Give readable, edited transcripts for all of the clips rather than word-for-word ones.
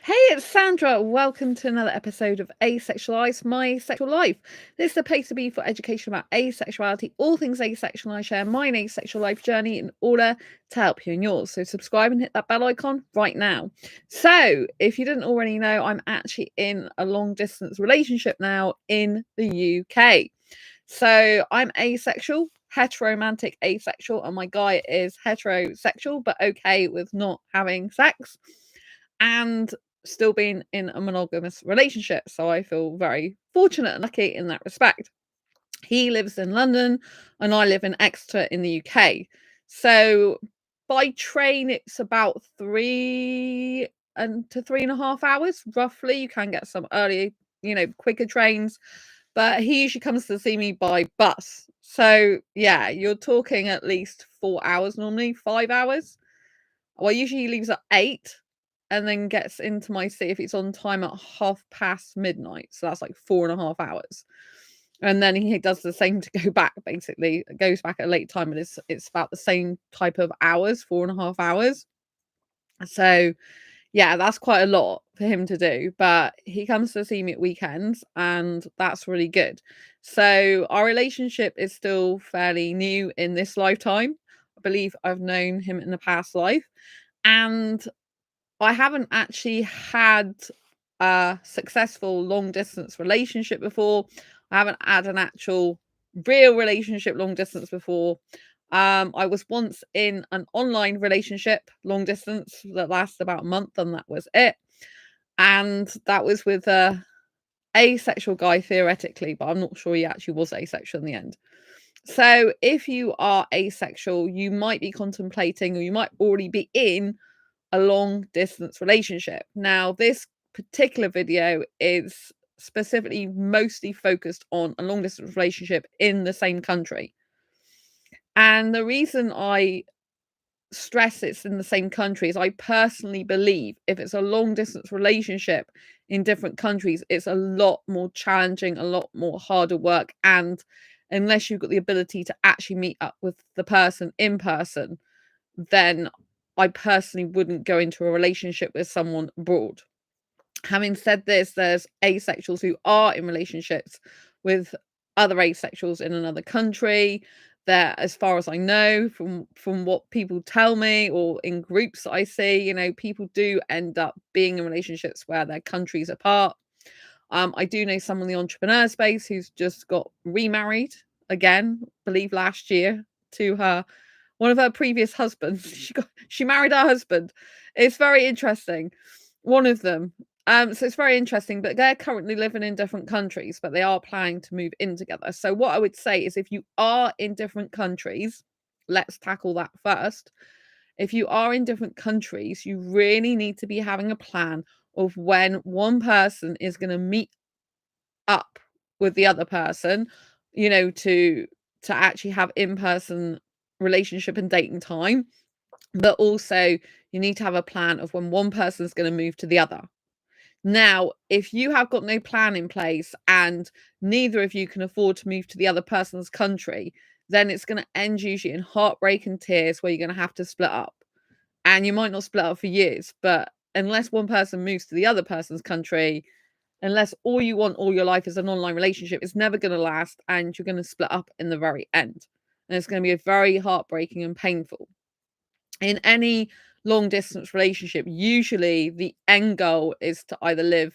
Hey, it's Sandra. Welcome to another episode of Asexualise, My Sexual Life. This is the place to be for education about asexuality, all things asexual. I share my asexual life journey in order to help you in yours. So subscribe and hit that bell icon right now. So if you didn't already know, I'm actually in a long distance relationship now in the UK. So I'm asexual, heteromantic asexual, and my guy is heterosexual, but okay with not having sex. And still being in a monogamous relationship. So I feel very fortunate and lucky in that respect. He lives in London and I live in Exeter in the UK. So by train, it's about 3 to 3.5 hours, roughly. You can get some early, quicker trains, but he usually comes to see me by bus. So yeah, you're talking at least 4 hours normally, 5 hours. Well, usually he leaves at 8 and then gets into my city if it's on time at midnight. So that's like 4.5 hours. And then he does the same to go back, basically. It goes back at a late time, but it's about the same type of hours, 4.5 hours. So yeah, that's quite a lot for him to do. But he comes to see me at weekends, and that's really good. So our relationship is still fairly new in this lifetime. I believe I've known him in a past life. And I haven't actually had a successful long distance relationship before. I haven't had an actual real relationship long distance before. I was once in an online relationship long distance that lasted about a month, and that was it. And that was with a asexual guy theoretically, but I'm not sure he actually was asexual in the end. So if you are asexual, you might be contemplating, or you might already be in a long distance relationship. Now, this particular video is specifically mostly focused on a long distance relationship in the same country. And the reason I stress it's in the same country is I personally believe if it's a long distance relationship in different countries, it's a lot more challenging, a lot more harder work. And unless you've got the ability to actually meet up with the person in person, then I personally wouldn't go into a relationship with someone abroad. Having said this, there's asexuals who are in relationships with other asexuals in another country. That, as far as I know, from what people tell me or in groups that I see, people do end up being in relationships where their countries apart. I do know someone in the entrepreneur space who's just got remarried again, I believe last year, to one of her previous husbands. She married her husband. It's very interesting. One of them. So it's very interesting, but they're currently living in different countries, but they are planning to move in together. So what I would say is if you are in different countries, let's tackle that first. If you are in different countries, you really need to be having a plan of when one person is going to meet up with the other person, to actually have in-person relationship and dating time. But also you need to have a plan of when one person is going to move to the other. Now, if you have got no plan in place and neither of you can afford to move to the other person's country, then it's going to end usually in heartbreak and tears where you're going to have to split up. And you might not split up for years, but unless one person moves to the other person's country, unless all you want all your life is an online relationship, it's never going to last and you're going to split up in the very end. And it's going to be very heartbreaking and painful. In any long distance relationship, usually the end goal is to either live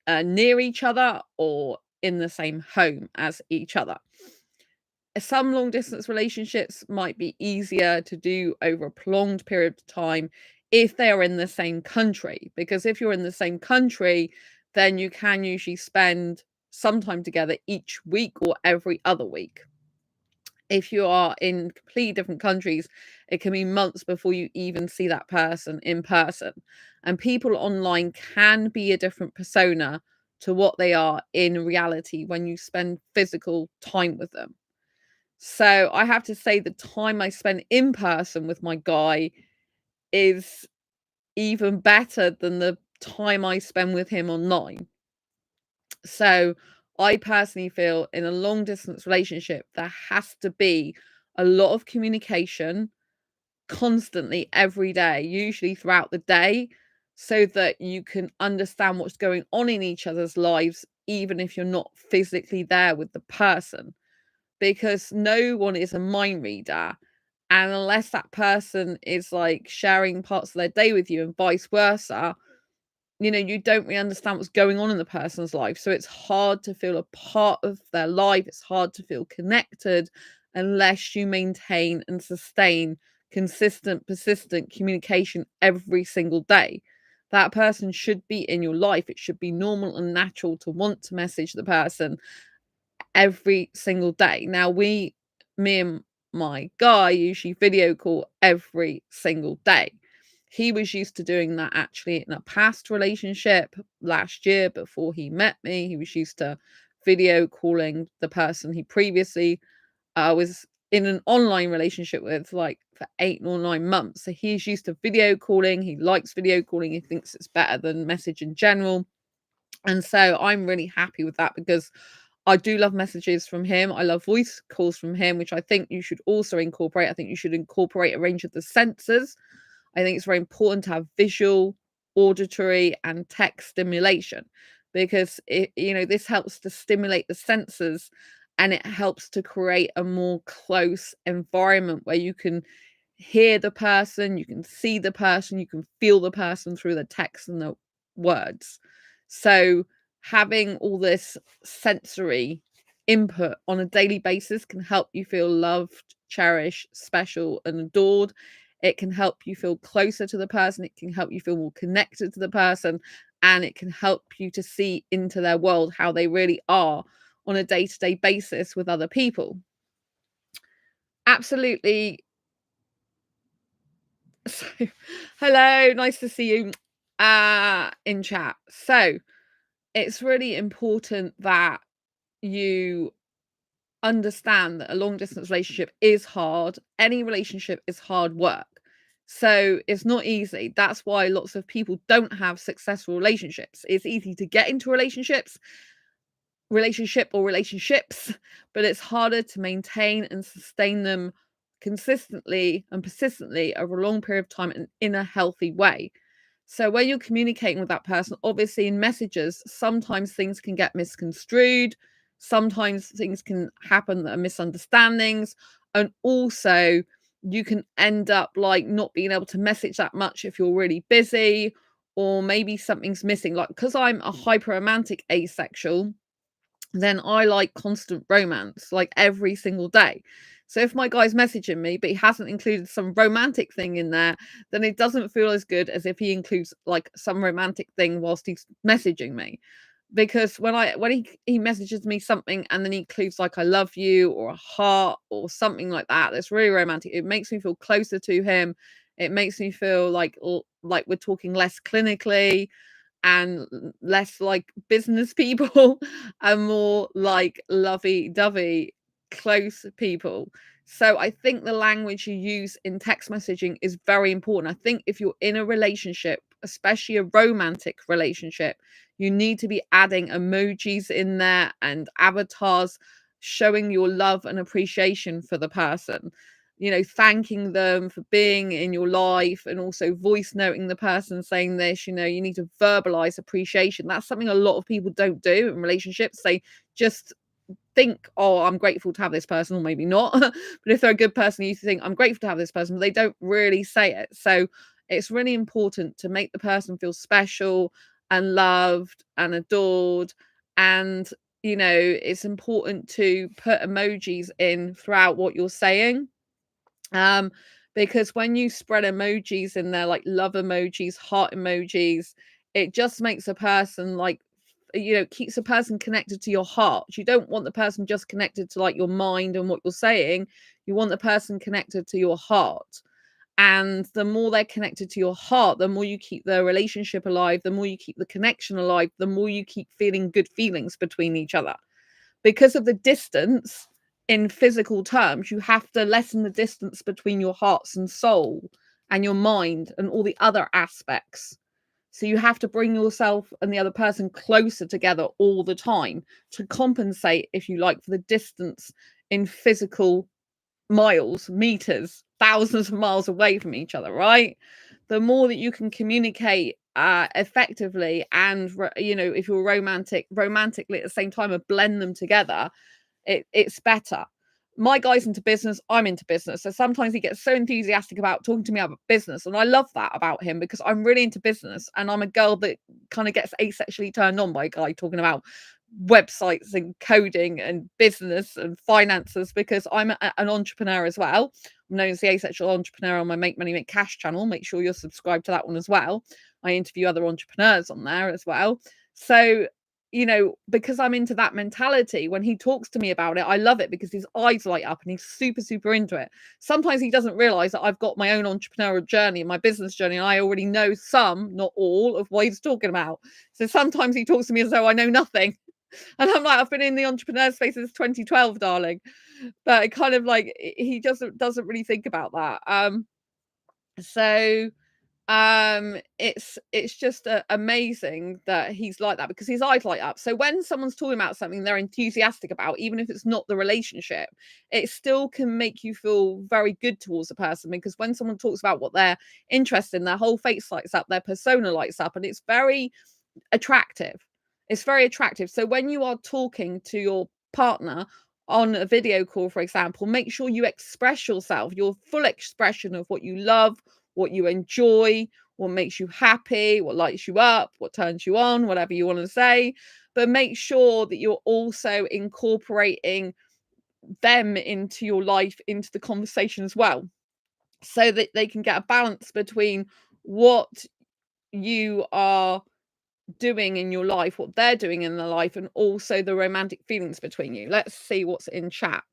near each other or in the same home as each other. Some long distance relationships might be easier to do over a prolonged period of time if they are in the same country, because if you're in the same country, then you can usually spend some time together each week or every other week. If you are in completely different countries, it can be months before you even see that person in person. And people online can be a different persona to what they are in reality when you spend physical time with them. So I have to say the time I spend in person with my guy is even better than the time I spend with him online. So I personally feel in a long distance relationship, there has to be a lot of communication constantly every day, usually throughout the day, so that you can understand what's going on in each other's lives, even if you're not physically there with the person, because no one is a mind reader. And unless that person is like sharing parts of their day with you and vice versa, you don't really understand what's going on in the person's life. So it's hard to feel a part of their life. It's hard to feel connected unless you maintain and sustain consistent, persistent communication every single day. That person should be in your life. It should be normal and natural to want to message the person every single day. Now, me and my guy usually video call every single day. He was used to doing that actually in a past relationship last year before he met me. He was used to video calling the person he previously was in an online relationship with, like, for 8 or 9 months. So he's used to video calling. He likes video calling. He thinks it's better than message in general. And so I'm really happy with that because I do love messages from him. I love voice calls from him, which I think you should also incorporate. I think you should incorporate a range of the senses. I think it's very important to have visual, auditory, and text stimulation because this helps to stimulate the senses, and it helps to create a more close environment where you can hear the person, you can see the person, you can feel the person through the text and the words. So having all this sensory input on a daily basis can help you feel loved, cherished, special, and adored. It can help you feel closer to the person. It can help you feel more connected to the person. And it can help you to see into their world how they really are on a day-to-day basis with other people. Absolutely. So, hello, nice to see you in chat. So, it's really important that you understand that a long distance relationship is hard. Any relationship is hard work. So it's not easy. That's why lots of people don't have successful relationships. It's easy to get into relationship or relationships, but it's harder to maintain and sustain them consistently and persistently over a long period of time and in a healthy way. So when you're communicating with that person, obviously in messages, sometimes things can get misconstrued. Sometimes things can happen that are misunderstandings. And also you can end up like not being able to message that much if you're really busy, or maybe something's missing. Like, because I'm a hyper romantic asexual, then I like constant romance, like every single day. So if my guy's messaging me, but he hasn't included some romantic thing in there, then it doesn't feel as good as if he includes like some romantic thing whilst he's messaging me. Because when he messages me something and then he includes like I love you or a heart or something like that, that's really romantic. It makes me feel closer to him. It makes me feel like we're talking less clinically and less like business people and more like lovey-dovey close people. So I think the language you use in text messaging is very important. I think if you're in a relationship, especially a romantic relationship, you need to be adding emojis in there and avatars showing your love and appreciation for the person, thanking them for being in your life, and also voice noting the person saying this. You need to verbalize appreciation. That's something a lot of people don't do in relationships. They just think, oh, I'm grateful to have this person, or maybe not. But if they're a good person, you think, I'm grateful to have this person, but they don't really say it. So it's really important to make the person feel special and loved and adored. And it's important to put emojis in throughout what you're saying, um, because when you spread emojis in there, like love emojis, heart emojis, it just makes a person like, keeps a person connected to your heart. You don't want the person just connected to like your mind and what you're saying. You want the person connected to your heart. And the more they're connected to your heart, the more you keep the relationship alive, the more you keep the connection alive, the more you keep feeling good feelings between each other. Because of the distance in physical terms, you have to lessen the distance between your hearts and soul and your mind and all the other aspects. So you have to bring yourself and the other person closer together all the time to compensate, if you like, for the distance in physical miles, meters, thousands of miles away from each other, right? The more that you can communicate effectively, and you know, if you're romantically at the same time, and blend them together, it's better. My guy's into business, I'm into business, so sometimes he gets so enthusiastic about talking to me about business, and I love that about him because I'm really into business, and I'm a girl that kind of gets asexually turned on by a guy talking about websites and coding and business and finances, because I'm an entrepreneur as well. I'm known as the Asexual Entrepreneur on my Make Money Make Cash channel. Make sure you're subscribed to that one as well. I interview other entrepreneurs on there as well. So, you know, because I'm into that mentality, when he talks to me about it, I love it because his eyes light up and he's super, super into it. Sometimes he doesn't realize that I've got my own entrepreneurial journey and my business journey, and I already know some, not all, of what he's talking about. So sometimes he talks to me as though I know nothing. And I'm like, I've been in the entrepreneur space since 2012, darling. But it kind of like, he doesn't really think about that. So it's just amazing that he's like that, because his eyes light up. So when someone's talking about something they're enthusiastic about, even if it's not the relationship, it still can make you feel very good towards a person, because when someone talks about what they're interested in, their whole face lights up, their persona lights up, and it's very attractive. It's very attractive. So when you are talking to your partner on a video call, for example, make sure you express yourself, your full expression of what you love, what you enjoy, what makes you happy, what lights you up, what turns you on, whatever you want to say. But make sure that you're also incorporating them into your life, into the conversation as well, so that they can get a balance between what you are doing in your life, what they're doing in their life, and also the romantic feelings between you. Let's see what's in chat.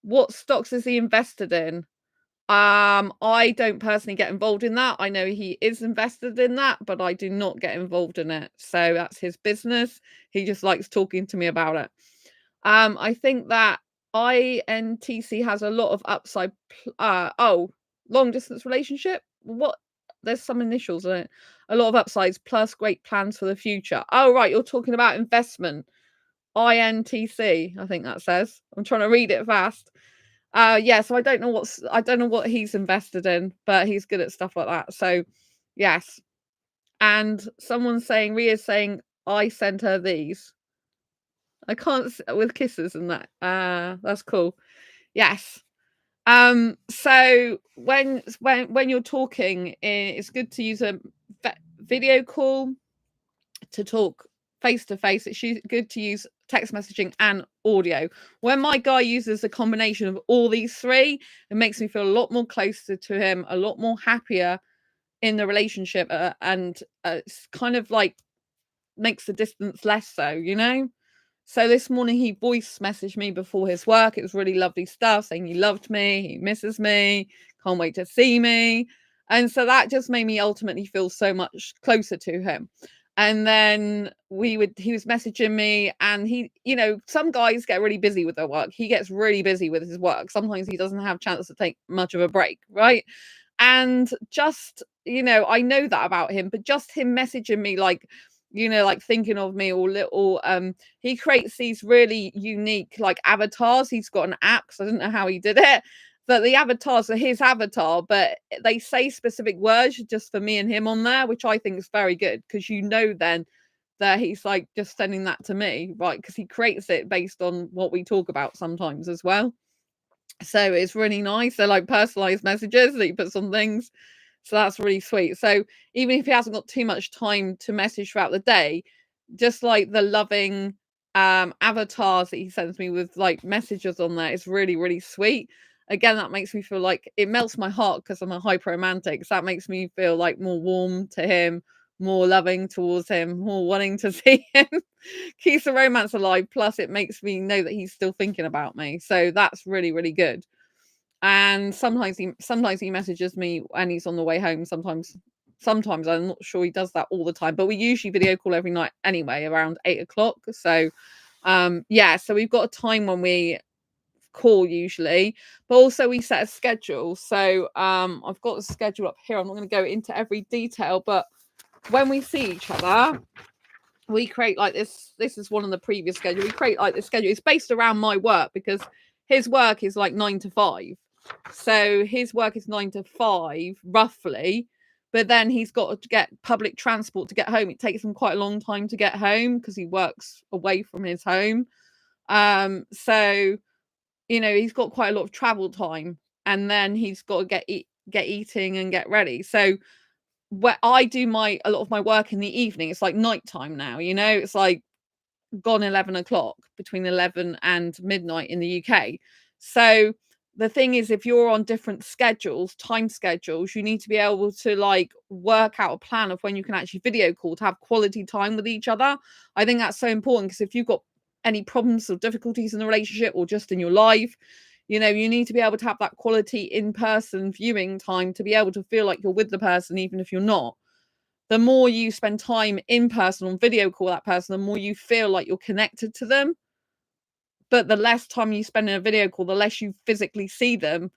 What stocks is he invested in? I don't personally get involved in that. I know he is invested in that, but I do not get involved in it. So that's his business. He just likes talking to me about it. I think that INTC has a lot of upside. Oh, long distance relationship. What? There's some initials in it. A lot of upsides plus great plans for the future. Oh, right. You're talking about investment. INTC, I think that says. I'm trying to read it fast. Yeah, so I don't know what he's invested in, but he's good at stuff like that. So yes. And someone's saying, Ria's saying, I sent her these. I can't with kisses and that. That's cool. Yes. So when you're talking, it's good to use a video call to talk face to face. It's good to use text messaging and audio. When my guy uses a combination of all these three, it makes me feel a lot more closer to him, a lot more happier in the relationship, and it's kind of like makes the distance less so, you know. So this morning he voice messaged me before his work. It was really lovely stuff, saying he loved me, he misses me, can't wait to see me. And so that just made me ultimately feel so much closer to him. And then he was messaging me, and he, you know, some guys get really busy with their work. He gets really busy with his work. Sometimes he doesn't have a chance to take much of a break, right? And just, you know, I know that about him, but just him messaging me like, you know, like thinking of me, or little he creates these really unique like avatars. He's got an app, so I don't know how he did it, but the avatars are his avatar, but they say specific words just for me and him on there, which I think is very good, because you know then that he's like just sending that to me, right? Because he creates it based on what we talk about sometimes as well. So it's really nice. They're like personalized messages that he puts on things. So that's really sweet. So even if he hasn't got too much time to message throughout the day, just like the loving avatars that he sends me with like messages on there is really, really sweet. Again, that makes me feel like it melts my heart, because I'm a hyper romantic. So that makes me feel like more warm to him, more loving towards him, more wanting to see him. Keeps the romance alive. Plus, it makes me know that he's still thinking about me. So that's really, really good. And sometimes he messages me and he's on the way home. Sometimes I'm not sure he does that all the time, but we usually video call every night anyway, around 8 o'clock. So yeah, so we've got a time when we call usually, but also we set a schedule. So I've got a schedule up here. I'm not going to go into every detail, but when we see each other, we create like this is one of the previous schedule. We create like this schedule. It's based around my work, because his work is like 9 to 5. So his work is 9 to 5 roughly, but then he's got to get public transport to get home. It takes him quite a long time to get home because he works away from his home. So he's got quite a lot of travel time, and then he's got to get eating and get ready. So where I do a lot of my work in the evening, it's like nighttime now. It's like gone 11 o'clock, between 11 and midnight in the UK. So the thing is, if you're on different time schedules, you need to be able to like work out a plan of when you can actually video call to have quality time with each other. I think that's so important, because if you've got any problems or difficulties in the relationship or just in your life, you need to be able to have that quality in-person viewing time to be able to feel like you're with the person, even if you're not. The more you spend time in person on video call that person, the more you feel like you're connected to them. But the less time you spend in a video call, the less you physically see them,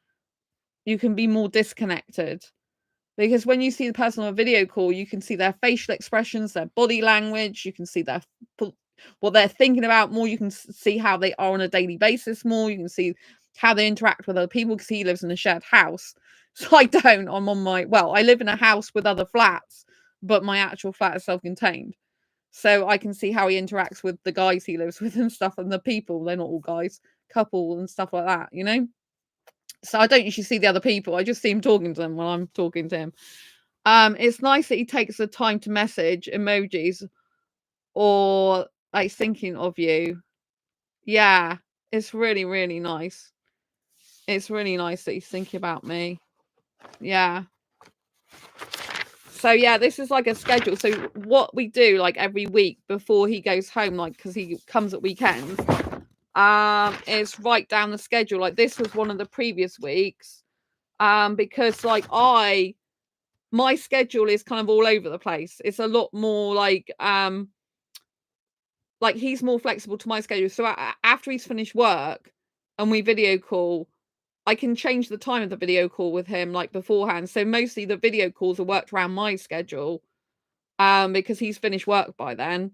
you can be more disconnected. Because when you see the person on a video call, you can see their facial expressions, their body language, you can see what they're thinking about more, you can see how they are on a daily basis more, you can see how they interact with other people, because he lives in a shared house. So I don't. I live in a house with other flats, but my actual flat is self-contained. So I can see how he interacts with the guys he lives with and stuff, and the people. They're not all guys, couple and stuff like that, So I don't usually see the other people. I just see him talking to them while I'm talking to him. It's nice that he takes the time to message emojis or like thinking of you. Yeah, it's really, really nice. It's really nice that he's thinking about me. Yeah. So yeah, this is like a schedule. So what we do like every week before he goes home, like because he comes at weekends, is write down the schedule. Like this was one of the previous weeks, because like my schedule is kind of all over the place. It's a lot more like he's more flexible to my schedule. So after he's finished work and we video call, I can change the time of the video call with him like beforehand. So mostly the video calls are worked around my schedule, because he's finished work by then.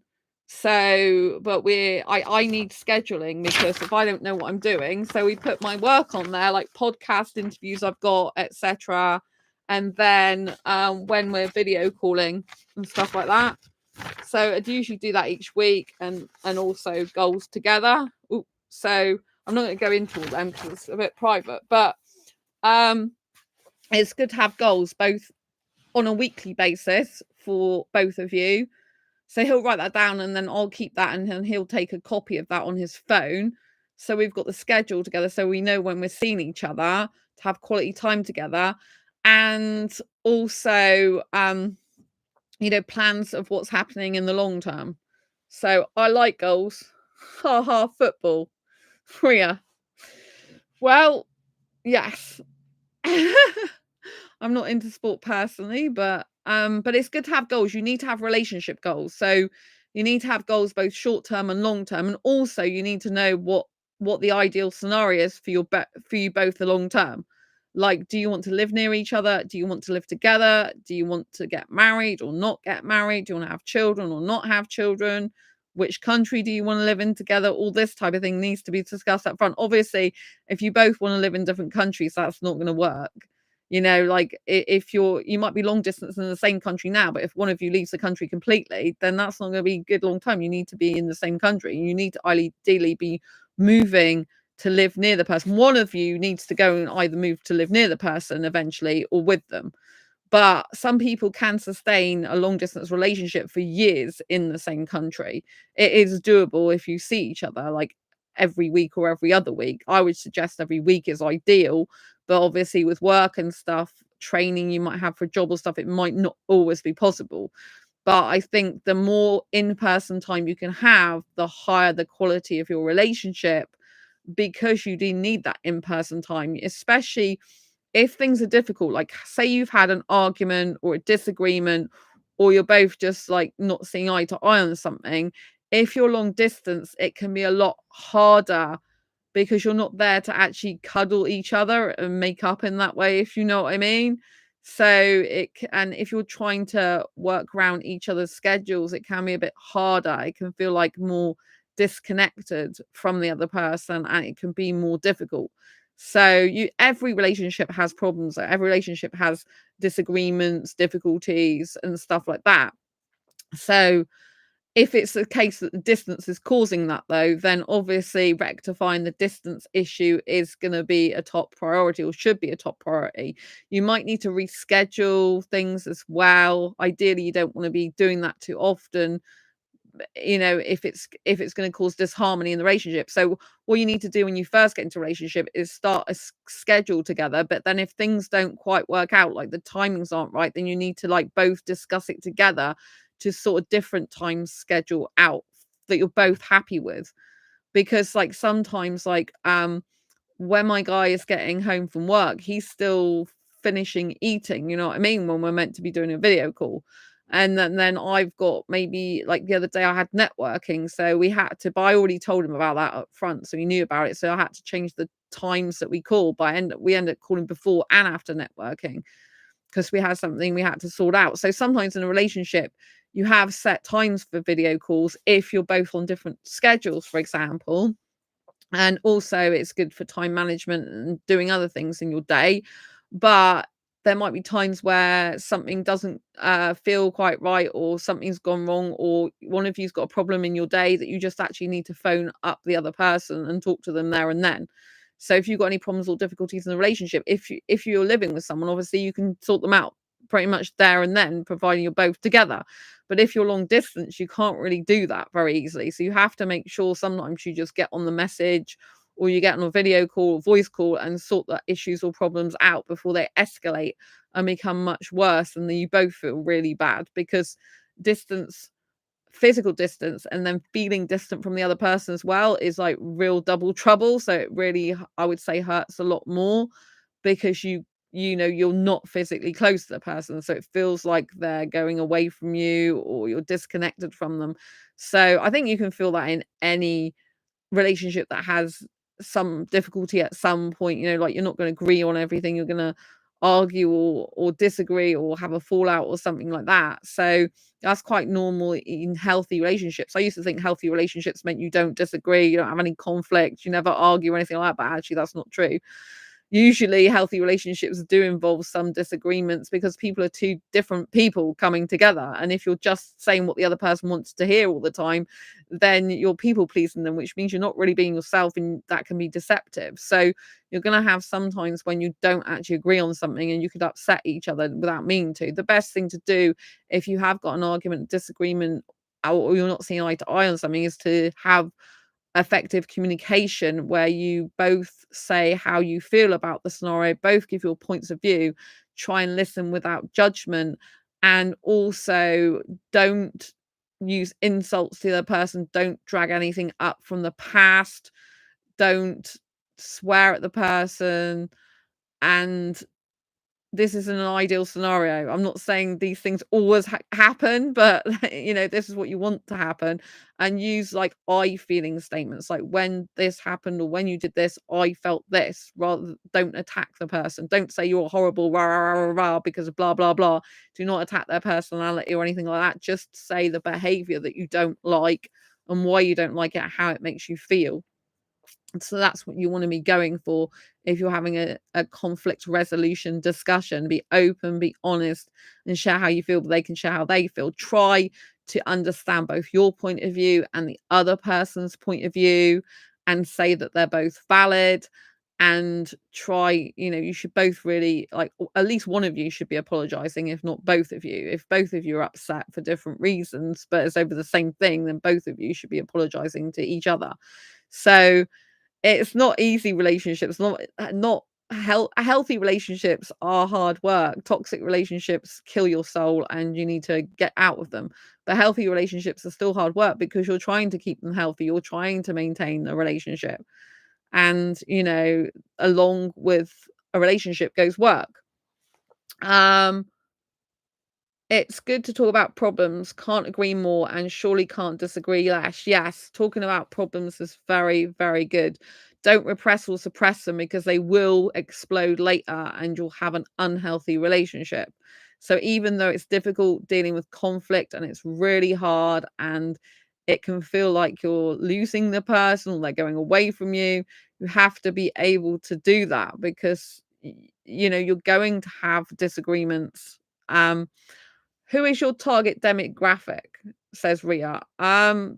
So, but I need scheduling, because if I don't know what I'm doing, so we put my work on there, like podcast interviews I've got, etc. And then when we're video calling and stuff like that. So I'd usually do that each week, and also goals together. Ooh, so I'm not going to go into all them because it's a bit private, but it's good to have goals both on a weekly basis for both of you. So he'll write that down, and then I'll keep that, and then he'll take a copy of that on his phone. So we've got the schedule together, so we know when we're seeing each other to have quality time together, and also plans of what's happening in the long term. So I like goals. Ha ha, football. Yeah. Well, yes. I'm not into sport personally, but it's good to have goals. You need to have relationship goals. So you need to have goals both short term and long term, and also you need to know what the ideal scenario is for you both the long term. Like, do you want to live near each other? Do you want to live together? Do you want to get married or not get married? Do you want to have children or not have children? Which country do you want to live in together? All this type of thing needs to be discussed up front. Obviously, if you both want to live in different countries, that's not going to work. Like if you might be long distance in the same country now, but if one of you leaves the country completely, then that's not going to be good long term. You need to be in the same country. You need to ideally be moving to live near the person. One of you needs to go and either move to live near the person eventually or with them. But some people can sustain a long distance relationship for years in the same country. It is doable if you see each other like every week or every other week. I would suggest every week is ideal, but obviously with work and stuff, training you might have for a job or stuff, it might not always be possible. But I think the more in-person time you can have, the higher the quality of your relationship, because you do need that in-person time, especially if things are difficult. Like say you've had an argument or a disagreement, or you're both just like not seeing eye to eye on something. If you're long distance, it can be a lot harder, because you're not there to actually cuddle each other and make up in that way, if you know what I mean. So and if you're trying to work around each other's schedules, it can be a bit harder. It can feel like more disconnected from the other person, and it can be more difficult. So every relationship has problems. Every relationship has disagreements, difficulties, and stuff like that. So if it's the case that the distance is causing that, though, then obviously rectifying the distance issue is going to be a top priority, or should be a top priority. You might need to reschedule things as well. Ideally, you don't want to be doing that too often, if it's going to cause disharmony in the relationship. So what you need to do when you first get into a relationship is start a schedule together. But then if things don't quite work out, like the timings aren't right, then you need to like both discuss it together to sort of different times schedule out that you're both happy with. Because like sometimes, like when my guy is getting home from work, he's still finishing eating, you know what I mean? When we're meant to be doing a video call. And then I've got, maybe like the other day I had networking. So we had to, but I already told him about that up front. So he knew about it. So I had to change the times that we call, but we end up calling before and after networking because we had something we had to sort out. So sometimes in a relationship, you have set times for video calls if you're both on different schedules, for example. And also it's good for time management and doing other things in your day. But there might be times where something doesn't feel quite right, or something's gone wrong, or one of you's got a problem in your day that you just actually need to phone up the other person and talk to them there and then. So if you've got any problems or difficulties in the relationship, if you're living with someone, obviously you can sort them out pretty much there and then, providing you're both together. But if you're long distance, you can't really do that very easily. So you have to make sure sometimes you just get on the message, or you get on a video call or voice call and sort the issues or problems out before they escalate and become much worse. And then you both feel really bad, because distance, physical distance, and then feeling distant from the other person as well is like real double trouble. So it really, I would say, hurts a lot more, because you're not physically close to the person, so it feels like they're going away from you, or you're disconnected from them. So I think you can feel that in any relationship that has some difficulty at some point. Like, you're not going to agree on everything, you're going to argue or disagree or have a fallout or something like that. So that's quite normal in healthy relationships. I used to think healthy relationships meant you don't disagree, you don't have any conflict, you never argue or anything like that, but actually that's not true. Usually healthy relationships do involve some disagreements, because people are two different people coming together. And if you're just saying what the other person wants to hear all the time, then you're people pleasing them, which means you're not really being yourself, and that can be deceptive. So you're going to have sometimes when you don't actually agree on something, and you could upset each other without meaning to. The best thing to do if you have got an argument, disagreement, or you're not seeing eye to eye on something, is to have effective communication where you both say how you feel about the scenario, both give your points of view, try and listen without judgment, and also don't use insults to the other person, don't drag anything up from the past, don't swear at the person. And this is an ideal scenario. I'm not saying these things always happen, but this is what you want to happen. And use like I feeling statements, like, when this happened or when you did this, I felt this. Rather, don't attack the person. Don't say you're horrible, rah, rah, rah, rah, rah, because of blah, blah, blah. Do not attack their personality or anything like that. Just say the behavior that you don't like and why you don't like it, how it makes you feel. So that's what you want to be going for if you're having a conflict resolution discussion. Be open, be honest, and share how you feel, but they can share how they feel. Try to understand both your point of view and the other person's point of view, and say that they're both valid. And try, you should both really, like, at least one of you should be apologizing, if not both of you. If both of you are upset for different reasons, but it's over the same thing, then both of you should be apologizing to each other. So it's not easy. Relationships, not healthy relationships are hard work. Toxic relationships kill your soul, and you need to get out of them. But healthy relationships are still hard work, because you're trying to keep them healthy, you're trying to maintain a relationship. And along with a relationship goes work. um it's good to talk about problems. Can't agree more, and surely can't disagree less. Yes, talking about problems is very, very good. Don't repress or suppress them, because they will explode later and you'll have an unhealthy relationship. So even though it's difficult dealing with conflict, and it's really hard, and it can feel like you're losing the person or they're going away from you, You have to be able to do that because you know you're going to have disagreements. Who is your target demographic? Says Ria.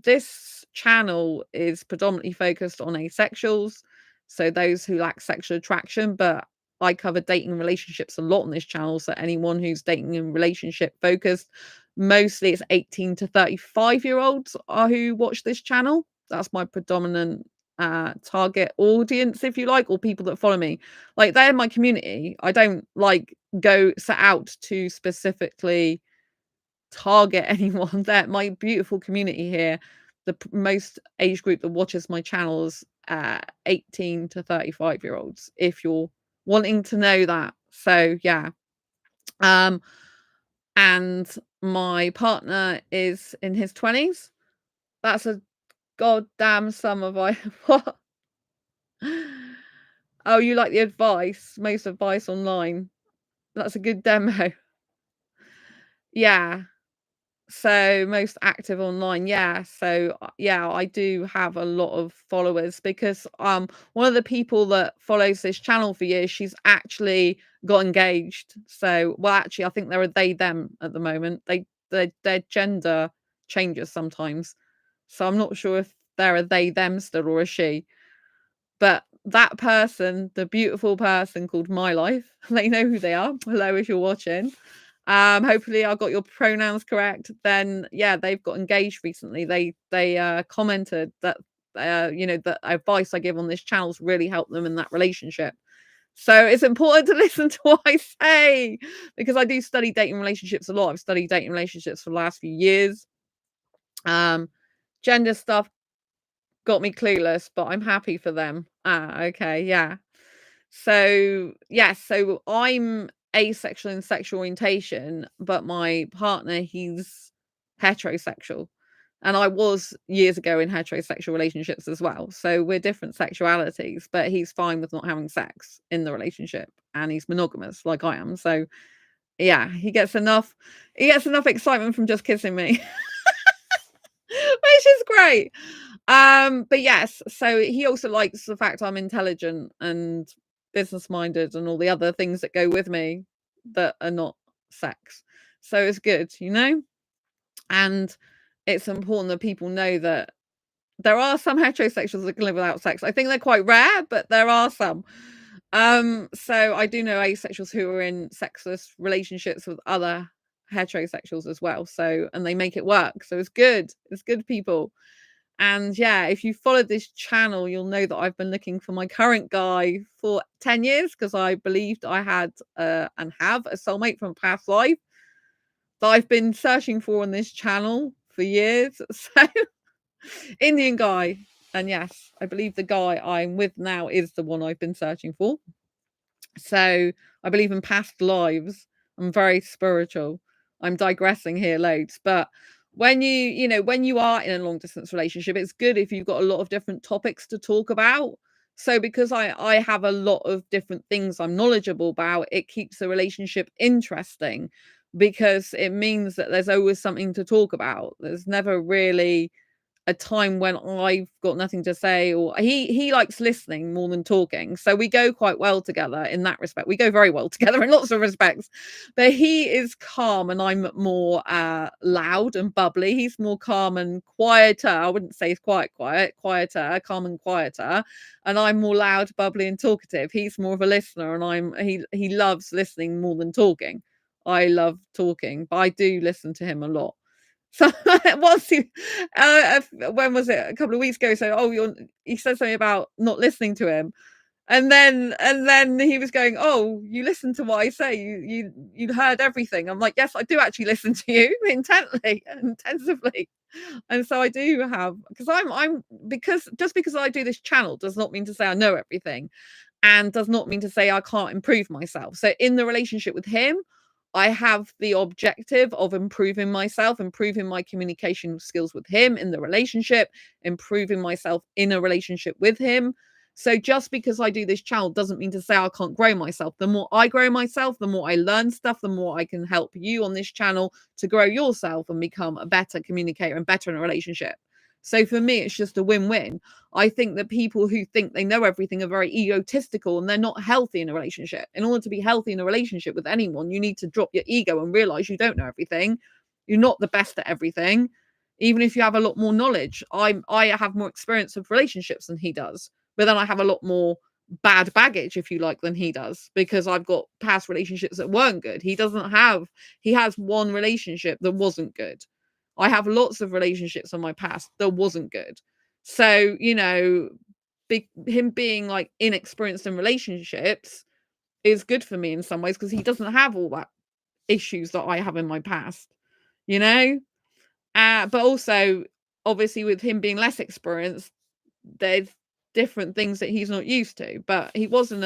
This channel is predominantly focused on asexuals, so those who lack sexual attraction, but I cover dating and relationships a lot on this channel. So anyone who's dating and relationship focused, mostly it's 18 to 35-year-olds are who watch this channel. That's my predominant target audience, if you like, or people that follow me. Like they're my community. I don't like go set out to specifically target anyone. That my beautiful community here, the most age group that watches my channels 18 to 35-year-olds, if you're wanting to know that. So yeah. And my partner is in his 20s. That's a goddamn sum of what? Oh, you like the advice, most advice online. That's a good demo. Yeah. So most active online, yeah. So yeah, I do have a lot of followers because one of the people that follows this channel for years, she's actually got engaged. So well, actually, I think they're a they them at the moment. Their gender changes sometimes, so I'm not sure if they're a they them still or a she. But that person, the beautiful person called My Life, they know who they are. Hello, if you're watching. Hopefully I got your pronouns correct. Then yeah, they've got engaged recently. They commented that you know, the advice I give on this channel's really helped them in that relationship. So it's important to listen to what I say because I do study dating relationships a lot. I've studied dating relationships for the last few years. Gender stuff got me clueless, but I'm happy for them. Okay, yeah. So, yes, so I'm asexual in sexual orientation, but my partner, he's heterosexual. And I was years ago in heterosexual relationships as well. So we're different sexualities, but he's fine with not having sex in the relationship and he's monogamous like I am. So yeah, he gets enough excitement from just kissing me. Which is great. But yes, so he also likes the fact I'm intelligent and business minded and all the other things that go with me that are not sex. So it's good, you know? And it's important that people know that there are some heterosexuals that can live without sex. I think they're quite rare, but there are some. So I do know asexuals who are in sexless relationships with other heterosexuals as well. So and they make it work. So it's good. It's good, people. And yeah, if you followed this channel, you'll know that I've been looking for my current guy for 10 years because I believed I had and have a soulmate from a past life that I've been searching for on this channel for years. So Indian guy. And yes, I believe the guy I'm with now is the one I've been searching for. So I believe in past lives. I'm very spiritual. I'm digressing here loads, but when when you are in a long distance relationship, it's good if you've got a lot of different topics to talk about. So because I have a lot of different things I'm knowledgeable about, it keeps the relationship interesting because it means that there's always something to talk about. There's never really a time when I've got nothing to say, or he likes listening more than talking. So we go quite well together in that respect. We go very well together in lots of respects. But he is calm and I'm more loud and bubbly. He's more calm and quieter. I wouldn't say he's quieter, calm and quieter. And I'm more loud, bubbly and talkative. He's more of a listener and he loves listening more than talking. I love talking, but I do listen to him a lot. So once when was it? A couple of weeks ago. So, he said something about not listening to him, and then he was going, "Oh, you listen to what I say. You heard everything." I'm like, "Yes, I do actually listen to you intensively." And so I do have because just because I do this channel does not mean to say I know everything, and does not mean to say I can't improve myself. So in the relationship with him, I have the objective of improving myself, improving my communication skills with him in the relationship, improving myself in a relationship with him. So just because I do this channel doesn't mean to say I can't grow myself. The more I grow myself, the more I learn stuff, the more I can help you on this channel to grow yourself and become a better communicator and better in a relationship. So for me, it's just a win-win. I think that people who think they know everything are very egotistical and they're not healthy in a relationship. In order to be healthy in a relationship with anyone, you need to drop your ego and realize you don't know everything. You're not the best at everything. Even if you have a lot more knowledge, I have more experience of relationships than he does, but then I have a lot more bad baggage, if you like, than he does, because I've got past relationships that weren't good. He doesn't have, he has one relationship that wasn't good. I have lots of relationships in my past that wasn't good. So, you know, him being like inexperienced in relationships is good for me in some ways because he doesn't have all that issues that I have in my past, you know? But also, obviously, with him being less experienced, there's different things that he's not used to. But he was in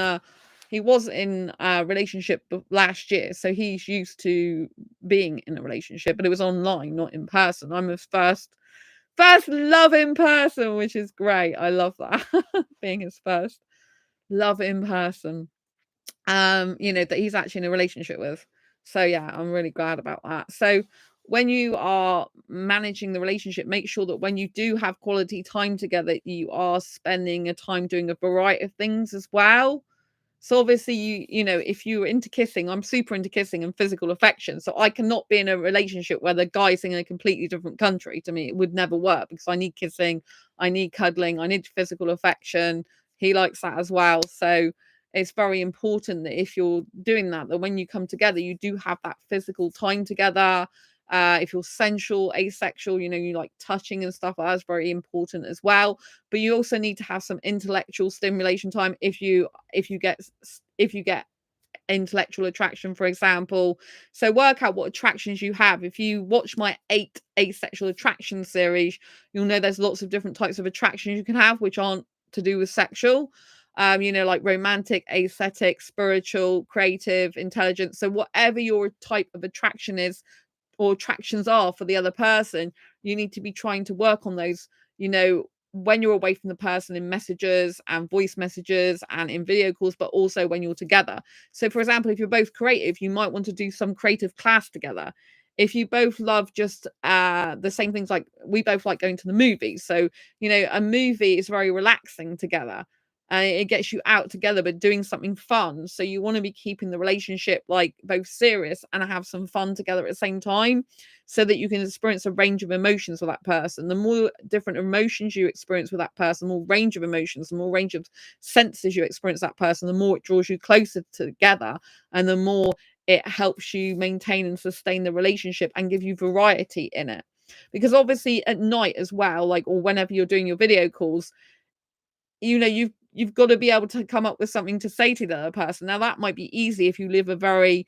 a relationship last year, so he's used to being in a relationship, but it was online, not in person. I'm his first love in person, which is great. I love that. Being his first love in person. You know, that he's actually in a relationship with. So yeah, I'm really glad about that. So when you are managing the relationship, make sure that when you do have quality time together, you are spending a time doing a variety of things as well. So obviously you know, if you're into kissing, I'm super into kissing and physical affection. So I cannot be in a relationship where the guy's in a completely different country. To me, it would never work because I need kissing, I need cuddling, I need physical affection. He likes that as well. So it's very important that if you're doing that, that when you come together, you do have that physical time together. If you're sensual, asexual, you know, you like touching and stuff, that's very important as well. But you also need to have some intellectual stimulation time if you get intellectual attraction, for example. So work out what attractions you have. If you watch my 8 asexual attraction series, you'll know there's lots of different types of attractions you can have which aren't to do with sexual. You know, like romantic, aesthetic, spiritual, creative, intelligent. So whatever your type of attraction is or attractions are for the other person, you need to be trying to work on those, you know, when you're away from the person, in messages and voice messages and in video calls, but also when you're together. So for example, if you're both creative, you might want to do some creative class together. If you both love just the same things, like we both like going to the movies, so you know, a movie is very relaxing together and it gets you out together but doing something fun. So you want to be keeping the relationship like both serious and have some fun together at the same time, so that you can experience a range of emotions with that person. The more different emotions you experience with that person, the more range of emotions, the more range of senses you experience that person, the more it draws you closer together, and the more it helps you maintain and sustain the relationship and give you variety in it. Because obviously at night as well, like, or whenever you're doing your video calls, you know, you've got to be able to come up with something to say to the other person. Now that might be easy if you live a very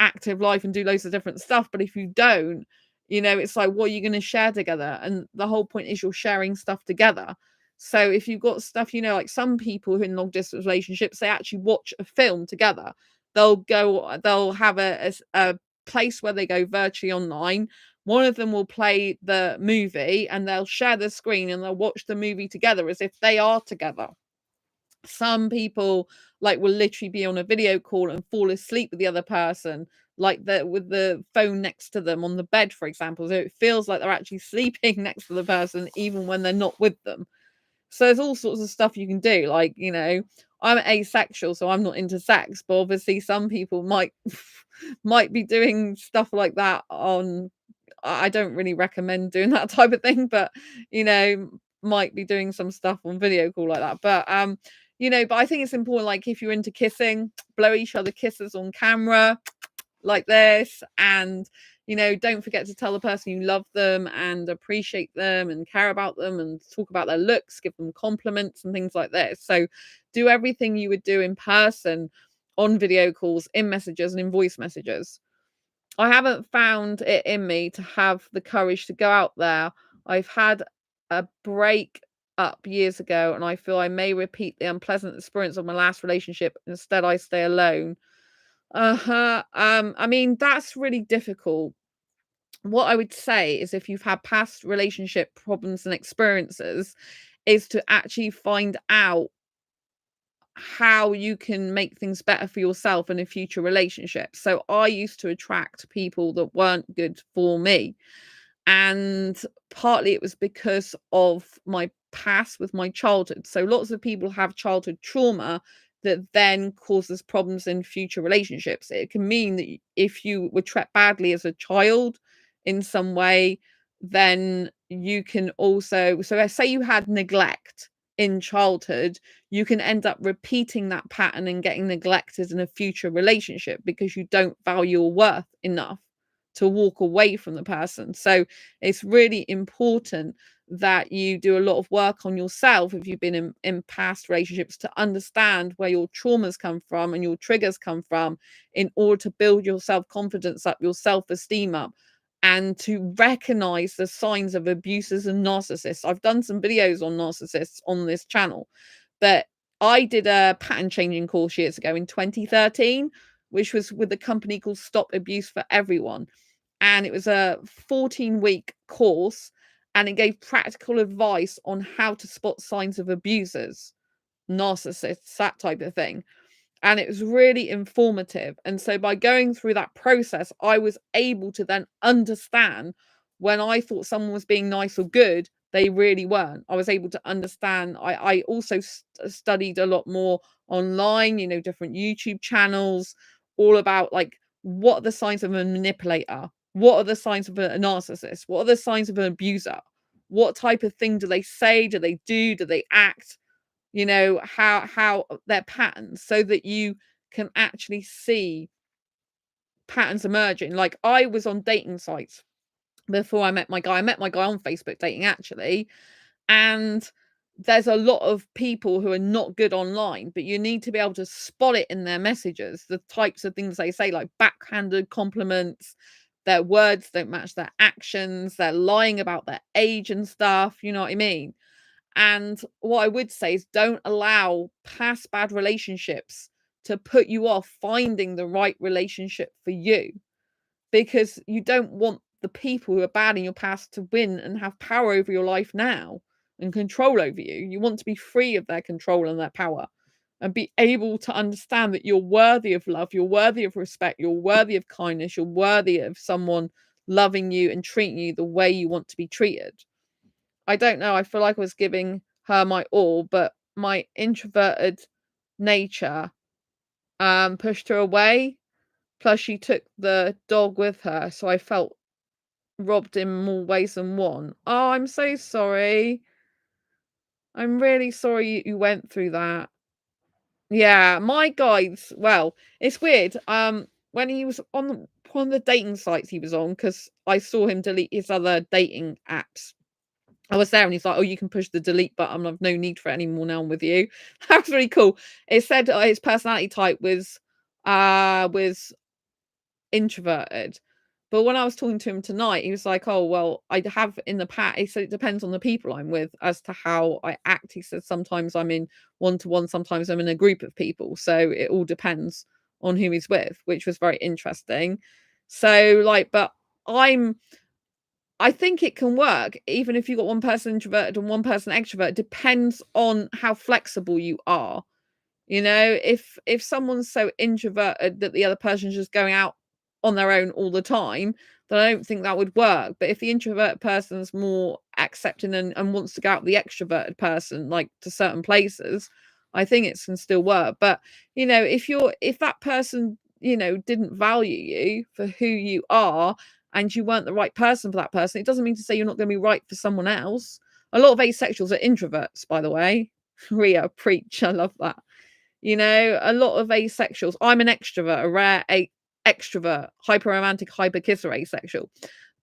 active life and do loads of different stuff, but if you don't, you know, it's like, what are you going to share together? And the whole point is you're sharing stuff together. So if you've got stuff, you know, like some people who in long distance relationships, they actually watch a film together. They'll have a place where they go virtually online. One of them will play the movie and they'll share the screen and they'll watch the movie together as if they are together. Some people like will literally be on a video call and fall asleep with the other person, like with the phone next to them on the bed, for example. So it feels like they're actually sleeping next to the person even when they're not with them. So there's all sorts of stuff you can do. Like, you know, I'm asexual, so I'm not into sex, but obviously some people might might be doing stuff like that on, I don't really recommend doing that type of thing, but you know, might be doing some stuff on video call like that. But you know, but I think it's important, like if you're into kissing, blow each other kisses on camera like this, and you know, don't forget to tell the person you love them and appreciate them and care about them and talk about their looks, give them compliments and things like this. So do everything you would do in person on video calls, in messages and in voice messages. I haven't found it in me to have the courage to go out there. I've had a break up years ago and I feel I may repeat the unpleasant experience of my last relationship. Instead, I stay alone. I mean, that's really difficult. What I would say is if you've had past relationship problems and experiences, is to actually find out how you can make things better for yourself in a future relationship. So I used to attract people that weren't good for me. And partly it was because of my past with my childhood. So lots of people have childhood trauma that then causes problems in future relationships. It can mean that if you were treated badly as a child in some way, then you can also, so let's say you had neglect in childhood, you can end up repeating that pattern and getting neglected in a future relationship because you don't value your worth enough to walk away from the person. So it's really important that you do a lot of work on yourself if you've been in past relationships to understand where your traumas come from and your triggers come from in order to build your self-confidence up, your self-esteem up, and to recognize the signs of abusers and narcissists. I've done some videos on narcissists on this channel, but I did a pattern changing course years ago in 2013, which was with a company called Stop Abuse for Everyone. And it was a 14-week course, and it gave practical advice on how to spot signs of abusers, narcissists, that type of thing. And it was really informative. And so by going through that process, I was able to then understand when I thought someone was being nice or good, they really weren't. I was able to understand. I also studied a lot more online, different YouTube channels, all about like what are the signs of a manipulator? What are the signs of a narcissist? What are the signs of an abuser? What type of thing do they say? Do they do? Do they act? How their patterns, so that you can actually see patterns emerging. Like, I was on dating sites before I met my guy. I met my guy on Facebook dating, actually, and there's a lot of people who are not good online, but you need to be able to spot it in their messages, the types of things they say, like backhanded compliments. Their words don't match their actions. They're lying about their age and stuff. You know what I mean? And what I would say is, don't allow past bad relationships to put you off finding the right relationship for you, because you don't want the people who are bad in your past to win and have power over your life now and control over you. You want to be free of their control and their power and be able to understand that you're worthy of love, you're worthy of respect, you're worthy of kindness, you're worthy of someone loving you and treating you the way you want to be treated. I don't know, I feel like I was giving her my all, but my introverted nature pushed her away. Plus she took the dog with her, so I felt robbed in more ways than one. Oh, I'm so sorry. I'm really sorry you went through that. Yeah, my guides, well, it's weird. When he was on one of the dating sites he was on, because I saw him delete his other dating apps. I was there and he's like, "Oh, you can push the delete button. I've no need for it anymore now. I'm with you." That was really cool. It said his personality type was introverted. But when I was talking to him tonight, he was like, "Oh, well, I have in the past." He said it depends on the people I'm with as to how I act. He said sometimes I'm in one-to-one, sometimes I'm in a group of people. So it all depends on who he's with, which was very interesting. So like, but I think it can work even if you've got one person introverted and one person extrovert. It depends on how flexible you are. If someone's so introverted that the other person's just going out on their own all the time, then I don't think that would work. But if the introverted person's more accepting and wants to go out with the extroverted person, like to certain places, I think it can still work. But if that person, didn't value you for who you are and you weren't the right person for that person, it doesn't mean to say you're not going to be right for someone else. A lot of asexuals are introverts, by the way. Ria, preach. I love that. A lot of asexuals. I'm an extrovert, a rare extrovert, hyper romantic, hyper kisser asexual.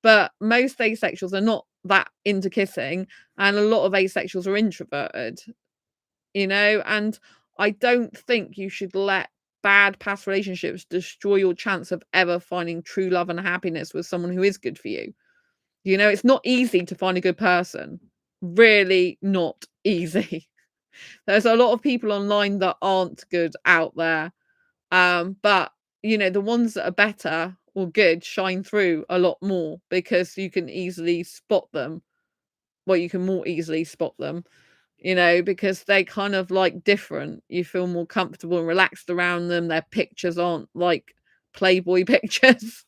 But most asexuals are not that into kissing, and a lot of asexuals are introverted, and I don't think you should let bad past relationships destroy your chance of ever finding true love and happiness with someone who is good for you. It's not easy to find a good person. Really not easy. There's a lot of people online that aren't good out there. But the ones that are better or good shine through a lot more because you can easily spot them. Well, you can more easily spot them, because they kind of like different. You feel more comfortable and relaxed around them. Their pictures aren't like Playboy pictures.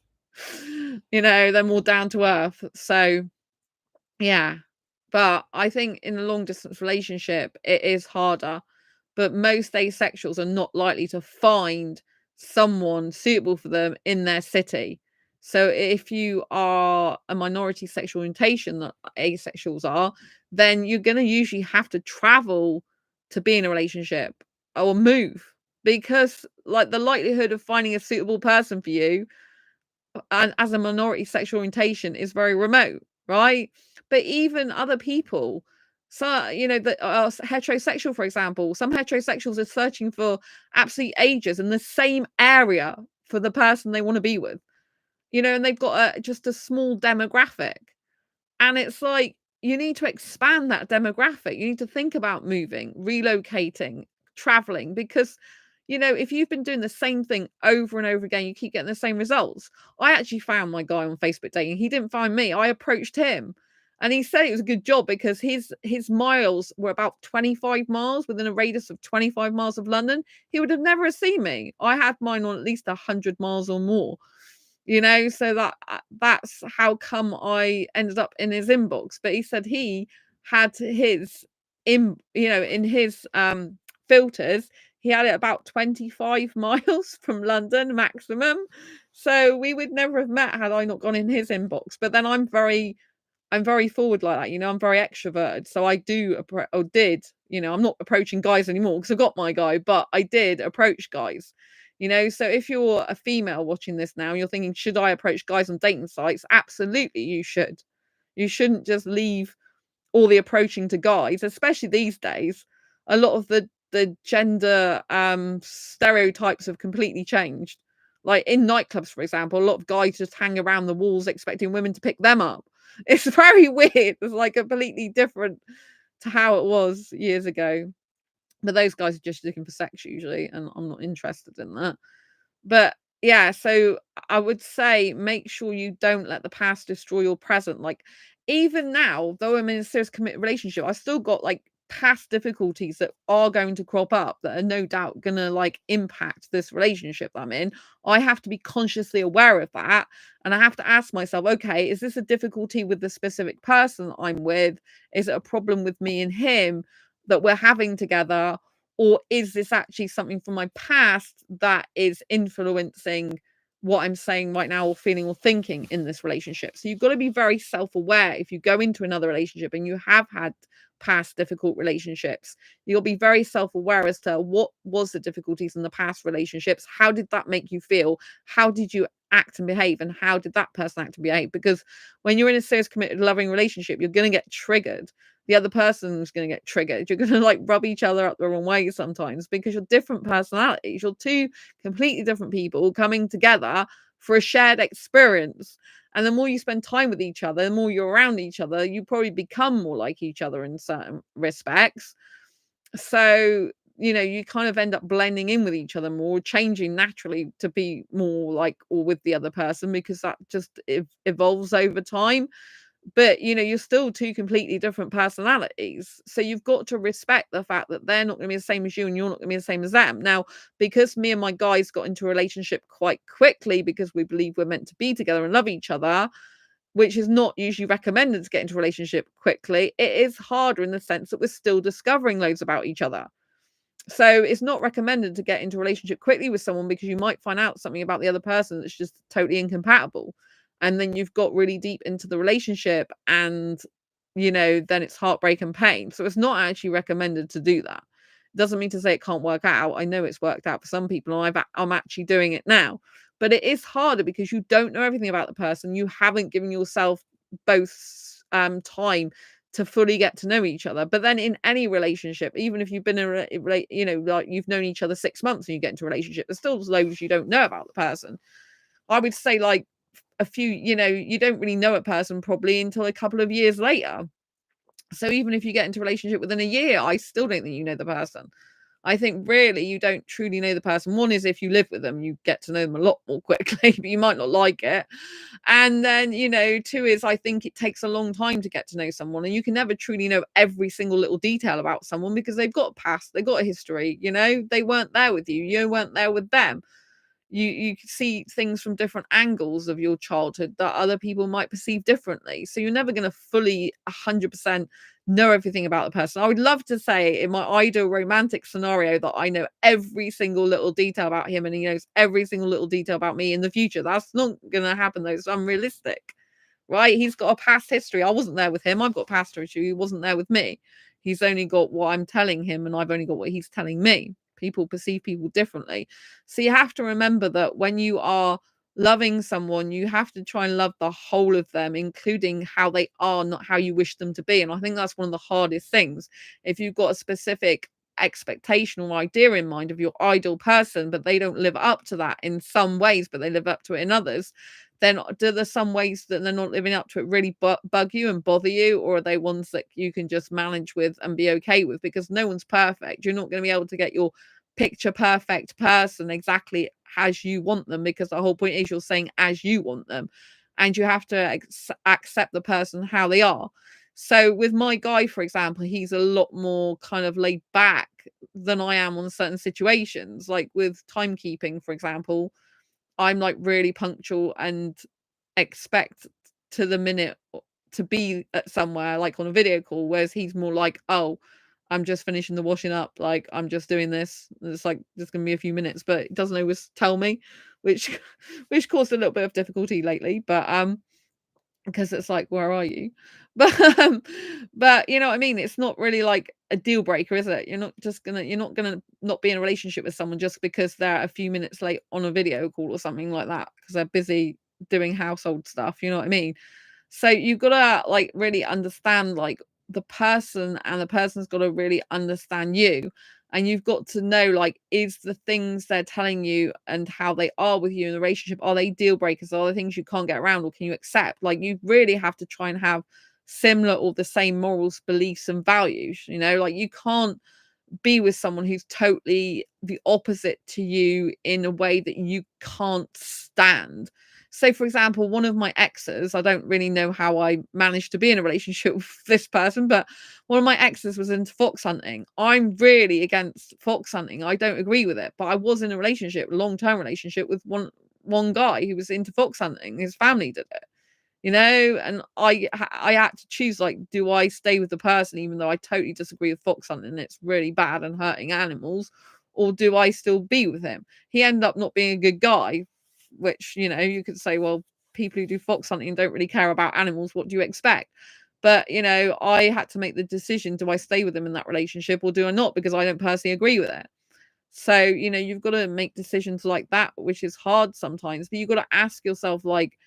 They're more down to earth. So Yeah. But I think in a long distance relationship, it is harder. But most asexuals are not likely to find someone suitable for them in their city. So if you are a minority sexual orientation that asexuals are, then you're going to usually have to travel to be in a relationship or move, because like the likelihood of finding a suitable person for you and as a minority sexual orientation is very remote, right? But even other people, so that are heterosexual, for example, some heterosexuals are searching for absolute ages in the same area for the person they want to be with, and they've got just a small demographic. And it's like, you need to expand that demographic. You need to think about moving, relocating, traveling, because, if you've been doing the same thing over and over again, you keep getting the same results. I actually found my guy on Facebook dating. He didn't find me. I approached him. And he said it was a good job because his miles were about 25 miles within a radius of 25 miles of London. He would have never seen me. I had mine on at least 100 miles or more. So that's how come I ended up in his inbox. But he said he had his in his filters, he had it about 25 miles from London maximum. So we would never have met had I not gone in his inbox. But then I'm very forward like that, I'm very extroverted. So I did, I'm not approaching guys anymore because I've got my guy, but I did approach guys. So if you're a female watching this now, you're thinking, should I approach guys on dating sites? Absolutely, you should. You shouldn't just leave all the approaching to guys, especially these days. A lot of the gender stereotypes have completely changed. Like in nightclubs, for example, a lot of guys just hang around the walls expecting women to pick them up. It's very weird. It's like completely different to how it was years ago. But those guys are just looking for sex usually, and I'm not interested in that. But yeah, so I would say make sure you don't let the past destroy your present. Like, even now, though I'm in a serious committed relationship, I still got like past difficulties that are going to crop up that are no doubt gonna like impact this relationship that I'm in. I have to be consciously aware of that. And I have to ask myself, okay, is this a difficulty with the specific person I'm with? Is it a problem with me and him that we're having together? Or is this actually something from my past that is influencing what I'm saying right now or feeling or thinking in this relationship? So you've got to be very self-aware if you go into another relationship and you have had past difficult relationships. You'll be very self-aware as to what was the difficulties in the past relationships. How did that make you feel? How did you act and behave? And how did that person act and behave? Because when you're in a serious, committed, loving relationship, you're going to get triggered. The other person's going to get triggered. You're going to like rub each other up the wrong way sometimes because you're different personalities. You're two completely different people coming together for a shared experience. And the more you spend time with each other, the more you're around each other, you probably become more like each other in certain respects. So, you kind of end up blending in with each other more, changing naturally to be more like or with the other person because that just evolves over time. But you're still two completely different personalities, so you've got to respect the fact that they're not going to be the same as you and you're not going to be the same as them. Now, because me and my guys got into a relationship quite quickly because we believe we're meant to be together and love each other, which is not usually recommended to get into a relationship quickly, it is harder in the sense that we're still discovering loads about each other. So it's not recommended to get into a relationship quickly with someone because you might find out something about the other person that's just totally incompatible. And then you've got really deep into the relationship and, then it's heartbreak and pain. So it's not actually recommended to do that. Doesn't mean to say it can't work out. I know it's worked out for some people and I'm actually doing it now. But it is harder because you don't know everything about the person. You haven't given yourself both time to fully get to know each other. But then in any relationship, even if you've been in like you've known each other 6 months and you get into a relationship, there's still loads you don't know about the person. I would say like a few, you don't really know a person probably until a couple of years later. So even if you get into a relationship within a year, I still don't think you know the person. I think really you don't truly know the person. One is if you live with them, you get to know them a lot more quickly, but you might not like it. And then, two is I think it takes a long time to get to know someone, and you can never truly know every single little detail about someone because they've got a past, they've got a history, they weren't there with you, you weren't there with them. You see things from different angles of your childhood that other people might perceive differently. So you're never going to fully 100% know everything about the person. I would love to say in my ideal romantic scenario that I know every single little detail about him and he knows every single little detail about me in the future. That's not going to happen though. It's unrealistic, right? He's got a past history. I wasn't there with him. I've got past history. He wasn't there with me. He's only got what I'm telling him, and I've only got what he's telling me. People perceive people differently. So you have to remember that when you are loving someone, you have to try and love the whole of them, including how they are, not how you wish them to be. And I think that's one of the hardest things. If you've got a specific expectation or idea in mind of your ideal person, but they don't live up to that in some ways, but they live up to it in others, then do there some ways that they're not living up to it really bug you and bother you, or are they ones that you can just manage with and be okay with? Because no one's perfect. You're not going to be able to get your picture perfect person exactly as you want them, because the whole point is you're saying as you want them, and you have to accept the person how they are. So with my guy, for example, he's a lot more kind of laid back than I am on certain situations, like with timekeeping, for example. I'm like really punctual and expect to the minute to be at somewhere, like on a video call, whereas he's more like, oh, I'm just finishing the washing up, like I'm just doing this. It's like there's gonna be a few minutes, but it doesn't always tell me, which which caused a little bit of difficulty lately. But because it's like, where are you? But you know what I mean? It's not really like a deal breaker, is it? You're not gonna not be in a relationship with someone just because they're a few minutes late on a video call or something like that, because they're busy doing household stuff, you know what I mean? So you've gotta like really understand like the person, and the person's got to really understand you. And you've got to know, like, is the things they're telling you and how they are with you in the relationship, are they deal breakers? Are they things you can't get around, or can you accept? Like, you really have to try and have similar or the same morals, beliefs, and values. Like you can't be with someone who's totally the opposite to you in a way that you can't stand. So, for example, one of my exes, I don't really know how I managed to be in a relationship with this person, but one of my exes was into fox hunting. I'm really against fox hunting. I don't agree with it, but I was in a relationship, long-term relationship with one guy who was into fox hunting. His family did it. And I had to choose, like, do I stay with the person even though I totally disagree with fox hunting and it's really bad and hurting animals, or do I still be with him? He ended up not being a good guy, which, you could say, well, people who do fox hunting don't really care about animals. What do you expect? But, I had to make the decision, do I stay with him in that relationship or do I not? Because I don't personally agree with it. So, you've got to make decisions like that, which is hard sometimes, but you've got to ask yourself, like,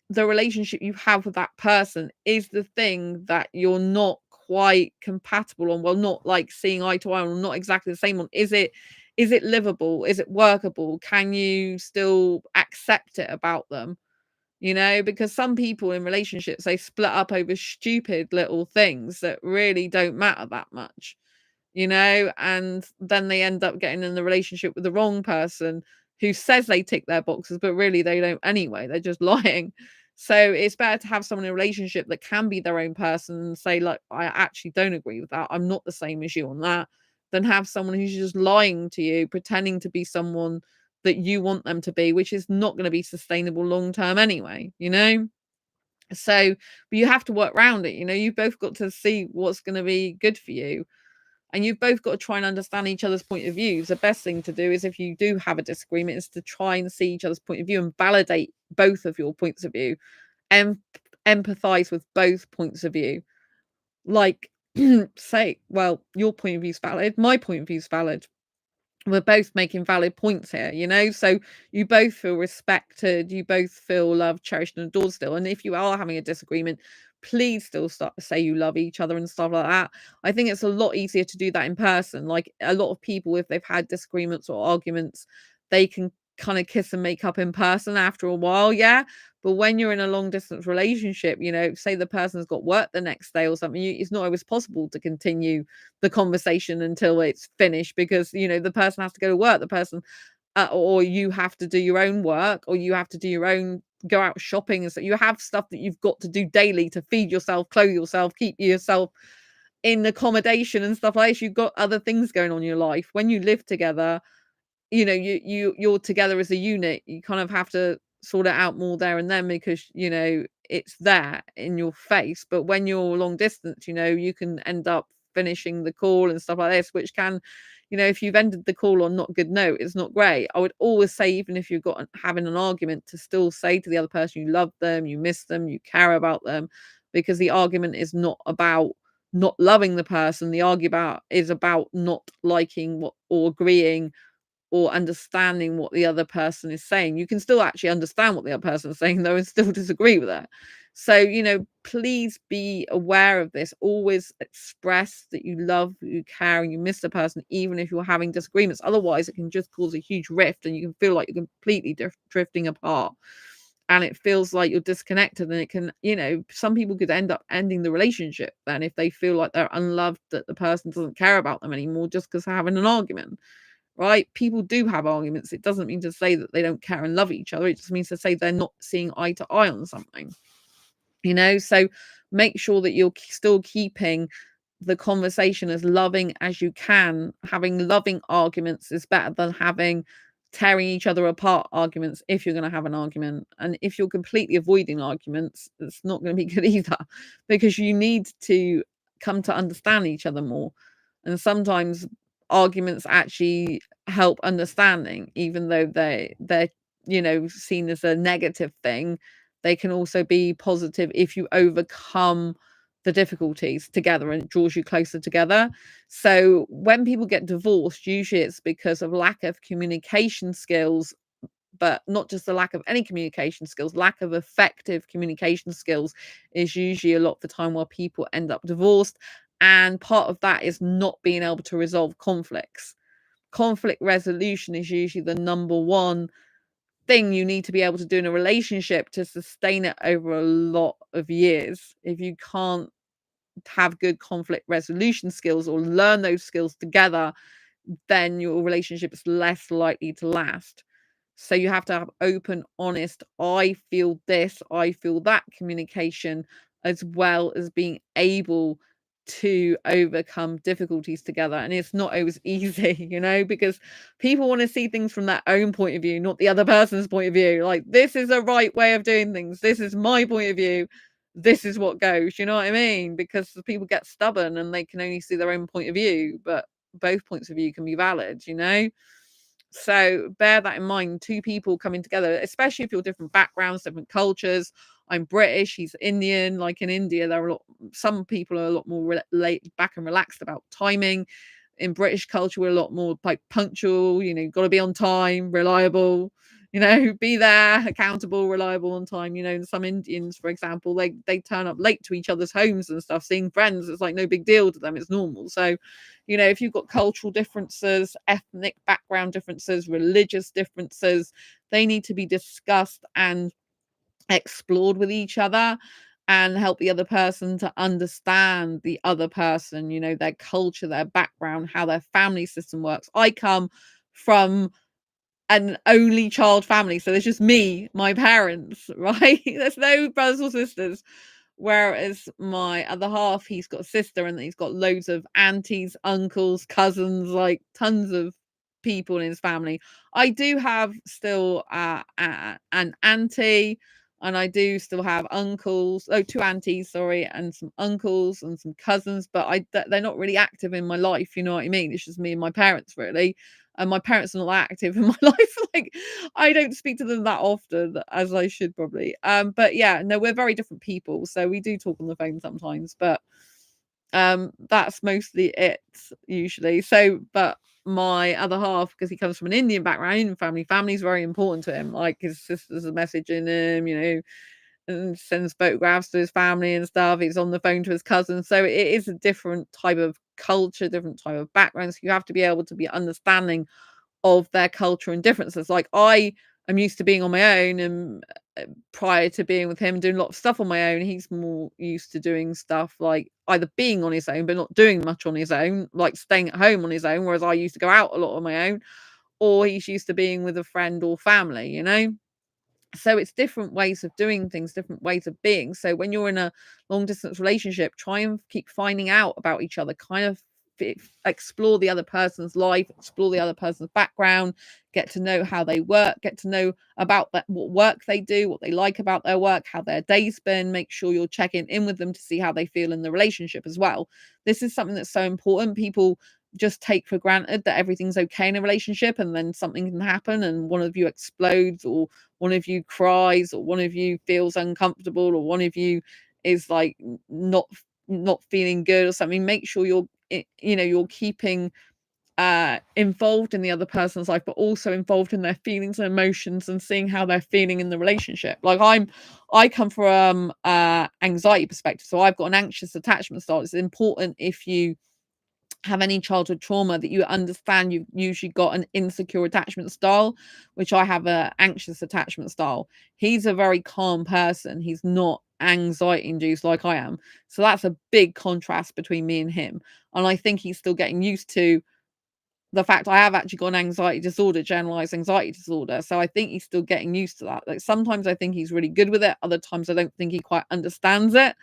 the relationship you have with that person is the thing that you're not quite compatible on, well, not like seeing eye to eye on, not exactly the same on. Is it livable? Is it workable? Can you still accept it about them? Because some people in relationships, they split up over stupid little things that really don't matter that much, and then they end up getting in the relationship with the wrong person who says they tick their boxes, but really they don't anyway. They're just lying. So it's better to have someone in a relationship that can be their own person and say, look, I actually don't agree with that. I'm not the same as you on that, than have someone who's just lying to you, pretending to be someone that you want them to be, which is not going to be sustainable long term anyway. So, but you have to work around it. You've both got to see what's going to be good for you, and you've both got to try and understand each other's point of views. The best thing to do is, if you do have a disagreement, is to try and see each other's point of view and validate both of your points of view, and empathize with both points of view. Like, say, well, your point of view is valid, my point of view is valid. We're both making valid points here. So you both feel respected, you both feel loved, cherished, and adored still. And if you are having a disagreement, please still start to say you love each other and stuff like that. I think it's a lot easier to do that in person. Like, a lot of people, if they've had disagreements or arguments, they can kind of kiss and make up in person after a while, yeah. But when you're in a long distance relationship, say the person's got work the next day or something, it's not always possible to continue the conversation until it's finished, because the person has to go to work, the person or you have to do your own work, or you have to do your own, go out shopping, and so you have stuff that you've got to do daily to feed yourself, clothe yourself, keep yourself in accommodation and stuff like that. You've got other things going on in your life. When you live together, you're together as a unit. You kind of have to sort it out more there and then, because it's there in your face. But when you're long distance, you can end up finishing the call and stuff like this, which can, if you've ended the call on not a good note, it's not great. I would always say, even if you've got having an argument, to still say to the other person you love them, you miss them, you care about them, because the argument is not about not loving the person. The argument is about not liking what, or agreeing, or understanding what the other person is saying. You can still actually understand what the other person is saying, though, and still disagree with it. So, please be aware of this. Always express that you love, you care, and you miss the person, even if you're having disagreements. Otherwise, it can just cause a huge rift, and you can feel like you're completely drifting apart. And it feels like you're disconnected, and it can, some people could end up ending the relationship then, if they feel like they're unloved, that the person doesn't care about them anymore just because they're having an argument. Right? People do have arguments. It doesn't mean to say that they don't care and love each other. It just means to say they're not seeing eye to eye on something. So make sure that you're still keeping the conversation as loving as you can. Having loving arguments is better than having tearing each other apart arguments, if you're going to have an argument. And if you're completely avoiding arguments, it's not going to be good either, because you need to come to understand each other more. And sometimes arguments actually help understanding, even though they're seen as a negative thing. They can also be positive if you overcome the difficulties together, and it draws you closer together. So when people get divorced, usually it's because of lack of communication skills, but not just the lack of any communication skills. Lack of effective communication skills is usually a lot of the time why people end up divorced. And part of that is not being able to resolve conflicts. Conflict resolution is usually the number one thing you need to be able to do in a relationship to sustain it over a lot of years. If you can't have good conflict resolution skills, or learn those skills together, then your relationship is less likely to last. So you have to have open, honest, I feel this, I feel that communication, as well as being able to overcome difficulties together. And it's not always easy, because people want to see things from their own point of view, not the other person's point of view. Like, this is a right way of doing things. This is my point of view. This is what goes. You know what I mean? Because people get stubborn and they can only see their own point of view, but both points of view can be valid. So bear that in mind. Two people coming together, especially if you're different backgrounds, different cultures. I'm British, he's Indian. Like in India, some people are a lot more laid back and relaxed about timing. In British culture, we're a lot more like punctual. You've got to be on time, reliable. Be there, accountable, reliable, on time. And some Indians, for example, they turn up late to each other's homes and stuff, seeing friends. It's like no big deal to them. It's normal. So, if you've got cultural differences, ethnic background differences, religious differences, they need to be discussed and explored with each other, and help the other person to understand the other person, their culture, their background, how their family system works. I come from an only child family, so there's just me, my parents, right? There's no brothers or sisters. Whereas my other half, he's got a sister, and he's got loads of aunties, uncles, cousins, like tons of people in his family. I do have still an auntie, and I do still have uncles. Oh, two aunties, sorry, and some uncles and some cousins, but they're not really active in my life. You know what I mean? It's just me and my parents, really. And my parents are not that active in my life. Like, I don't speak to them that often as I should probably. But yeah, no, we're very different people. So we do talk on the phone sometimes, but that's mostly it usually. So, but my other half, because he comes from an Indian background, Indian family's very important to him. Like, his sister's a messaging him, and sends photographs to his family and stuff. He's on the phone to his cousins. So it is a different type of culture, different type of background. So you have to be able to be understanding of their culture and differences. Like, I am used to being on my own, and prior to being with him, doing a lot of stuff on my own. He's more used to doing stuff like either being on his own, but not doing much on his own, like staying at home on his own, whereas I used to go out a lot on my own, or he's used to being with a friend or family. So it's different ways of doing things, different ways of being. So when you're in a long distance relationship, try and keep finding out about each other, kind of explore the other person's life, explore the other person's background, get to know how they work, get to know about what work they do, what they like about their work, how their day's been. Make sure you're checking in with them to see how they feel in the relationship as well. This is something that's so important. People just take for granted that everything's okay in a relationship, and then something can happen and one of you explodes, or one of you cries, or one of you feels uncomfortable, or one of you is like not feeling good or something. Make sure you're keeping involved in the other person's life, but also involved in their feelings and emotions, and seeing how they're feeling in the relationship. Like I come from anxiety perspective, so I've got an anxious attachment style. It's important, if you have any childhood trauma, that you understand you've usually got an insecure attachment style, which I have a anxious attachment style. He's a very calm person. He's not anxiety induced like I am. So that's a big contrast between me and him. And I think he's still getting used to the fact I have actually got an anxiety disorder, generalized anxiety disorder. So I think he's still getting used to that. Like, sometimes I think he's really good with it. Other times I don't think he quite understands it.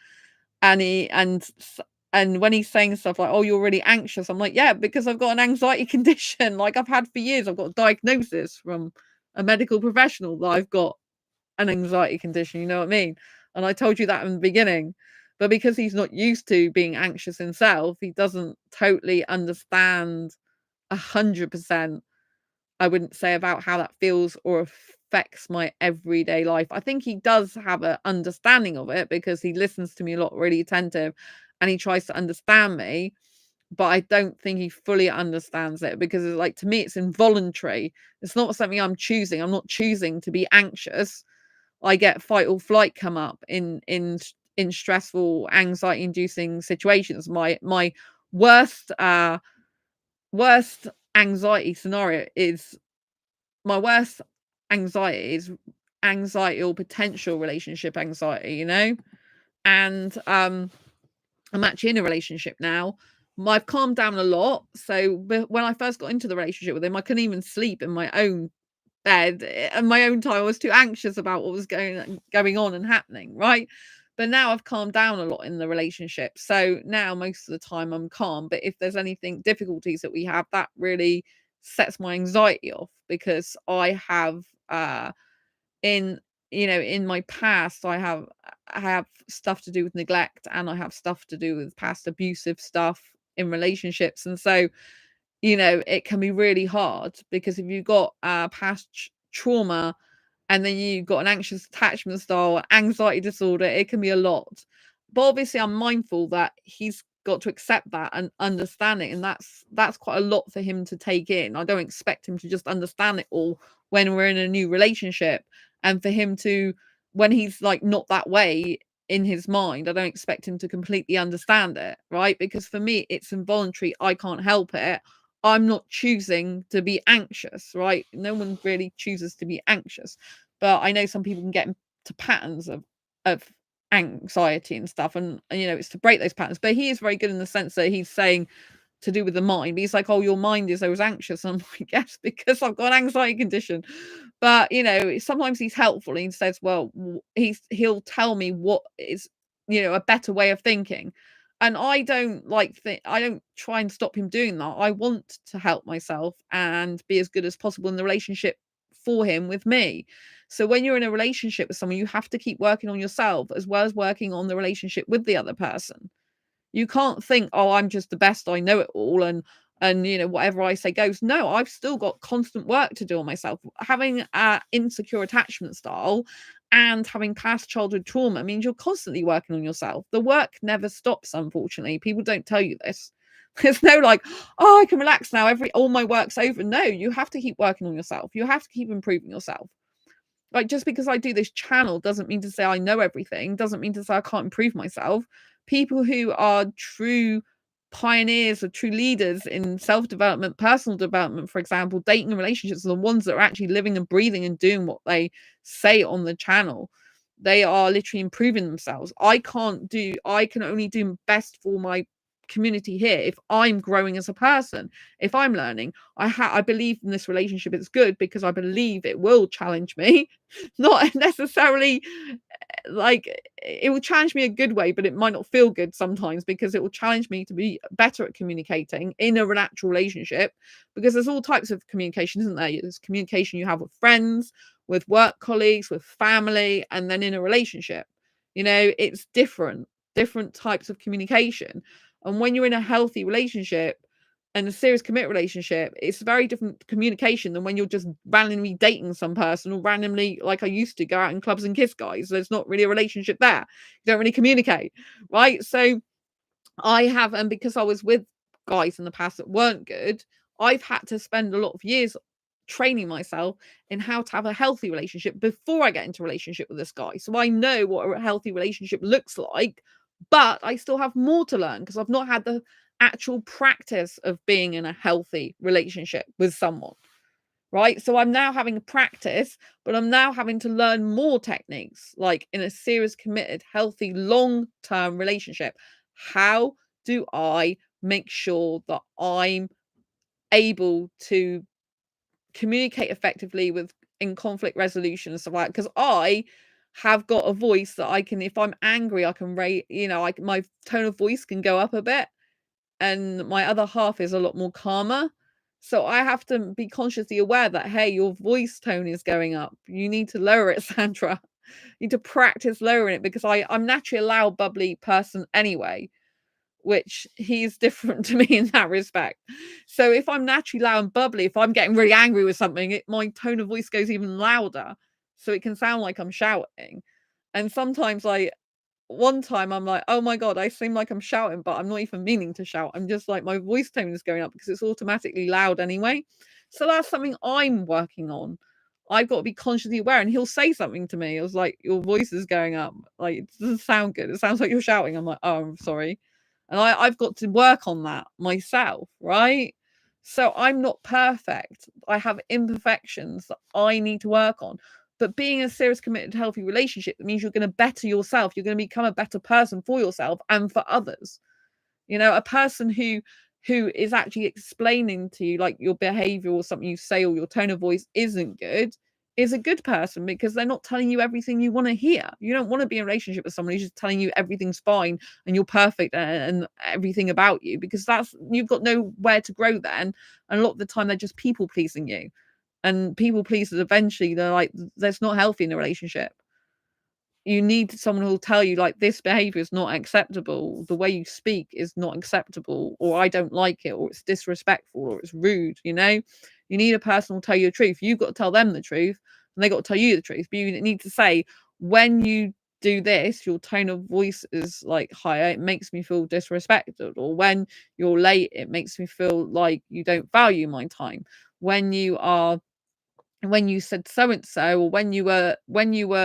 And when he's saying stuff like, "Oh, you're really anxious," I'm like, "Yeah, because I've got an anxiety condition, like I've had for years. I've got a diagnosis from a medical professional that I've got an anxiety condition." You know what I mean? And I told you that in the beginning. But because he's not used to being anxious himself, he doesn't totally understand 100%, I wouldn't say, about how that feels or affects my everyday life. I think he does have an understanding of it, because he listens to me a lot, really attentive, and he tries to understand me. But I don't think he fully understands it, because it's like, to me, it's involuntary. It's not something I'm choosing. I'm not choosing to be anxious. I get fight or flight come up in stressful, anxiety inducing situations. My worst worst anxiety scenario is my worst anxiety is anxiety or potential relationship anxiety, and I'm actually in a relationship now. I've calmed down a lot. So when I first got into the relationship with him, I couldn't even sleep in my own bed at my own time. I was too anxious about what was going on and happening, right? But now I've calmed down a lot in the relationship. So now most of the time I'm calm. But if there's anything difficulties that we have, that really sets my anxiety off, because I have in in my past, I have stuff to do with neglect, and I have stuff to do with past abusive stuff in relationships. And so it can be really hard, because if you've got past trauma, and then you've got an anxious attachment style, anxiety disorder, it can be a lot. But obviously I'm mindful that he's got to accept that and understand it, and that's quite a lot for him to take in. I don't expect him to just understand it all when we're in a new relationship, and for him to, when he's like not that way in his mind, I don't expect him to completely understand it, right? Because for me, it's involuntary. I can't help it. I'm not choosing to be anxious, right? No one really chooses to be anxious. But I know some people can get into patterns of anxiety and stuff, and it's to break those patterns. But he is very good in the sense that he's saying, to do with the mind. He's like, "Oh, your mind is always anxious." And I'm like, "Yes, because I've got an anxiety condition." But sometimes he's helpful. He says, "Well, he'll tell me what is a better way of thinking." And I don't I don't try and stop him doing that. I want to help myself and be as good as possible in the relationship for him with me. So when you're in a relationship with someone, you have to keep working on yourself as well as working on the relationship with the other person. You can't think, "Oh, I'm just the best, I know it all, and whatever I say goes." No, I've still got constant work to do on myself. Having a insecure attachment style and having past childhood trauma means you're constantly working on yourself. The work never stops, unfortunately. People don't tell you this. There's no like, "Oh, I can relax now, all my work's over." No, you have to keep working on yourself. You have to keep improving yourself. Like, just because I do this channel doesn't mean to say I know everything, doesn't mean to say I can't improve myself. People who are true pioneers or true leaders in self-development, personal development, for example, dating and relationships, are the ones that are actually living and breathing and doing what they say on the channel. They are literally improving themselves. I can only do best for my community here if I'm growing as a person, if I'm learning. I believe in this relationship it's good because I believe it will challenge me, not necessarily like, it will challenge me a good way, but it might not feel good sometimes because it will challenge me to be better at communicating in a natural relationship, because there's all types of communication, isn't there? There's communication you have with friends, with work colleagues, with family, and then in a relationship. It's different types of communication. And when you're in a healthy relationship and a serious commit relationship, it's very different communication than when you're just randomly dating some person, or randomly, like I used to, go out in clubs and kiss guys. There's not really a relationship there. You don't really communicate, right? So I have, and because I was with guys in the past that weren't good, I've had to spend a lot of years training myself in how to have a healthy relationship before I get into a relationship with this guy. So I know what a healthy relationship looks like, but I still have more to learn because I've not had the actual practice of being in a healthy relationship with someone. Right. So I'm now having a practice, but I'm now having to learn more techniques, like in a serious, committed, healthy, long term relationship. How do I make sure that I'm able to communicate effectively with in conflict resolution and stuff like that? Because I have got a voice that I can, if I'm angry, I can rate, my tone of voice can go up a bit, and my other half is a lot more calmer. So I have to be consciously aware that, hey, your voice tone is going up. You need to lower it, Sandra. You need to practice lowering it, because I'm naturally a loud, bubbly person anyway, which he's different to me in that respect. So if I'm naturally loud and bubbly, if I'm getting really angry with something, my tone of voice goes even louder. So it can sound like I'm shouting. And sometimes one time I'm like, oh my God, I seem like I'm shouting, but I'm not even meaning to shout. I'm just like, my voice tone is going up because it's automatically loud anyway. So that's something I'm working on. I've got to be consciously aware. And he'll say something to me. I was like, your voice is going up. Like, it doesn't sound good. It sounds like you're shouting. I'm like, oh, I'm sorry. And I've got to work on that myself, right? So I'm not perfect. I have imperfections that I need to work on. But being a serious, committed, healthy relationship means you're going to better yourself. You're going to become a better person for yourself and for others. A person who is actually explaining to you, like, your behavior or something you say or your tone of voice isn't good, is a good person, because they're not telling you everything you want to hear. You don't want to be in a relationship with someone who's just telling you everything's fine and you're perfect and everything about you, because you've got nowhere to grow then. And a lot of the time they're just people pleasing you. And people pleasers, eventually, they're like, that's not healthy in a relationship. You need someone who will tell you, like, this behavior is not acceptable. The way you speak is not acceptable, or I don't like it, or it's disrespectful, or it's rude. You need a person who will tell you the truth. You've got to tell them the truth, and they got to tell you the truth. But you need to say, when you do this, your tone of voice is like higher, it makes me feel disrespected. Or when you're late, it makes me feel like you don't value my time. When you said so and so, or when you were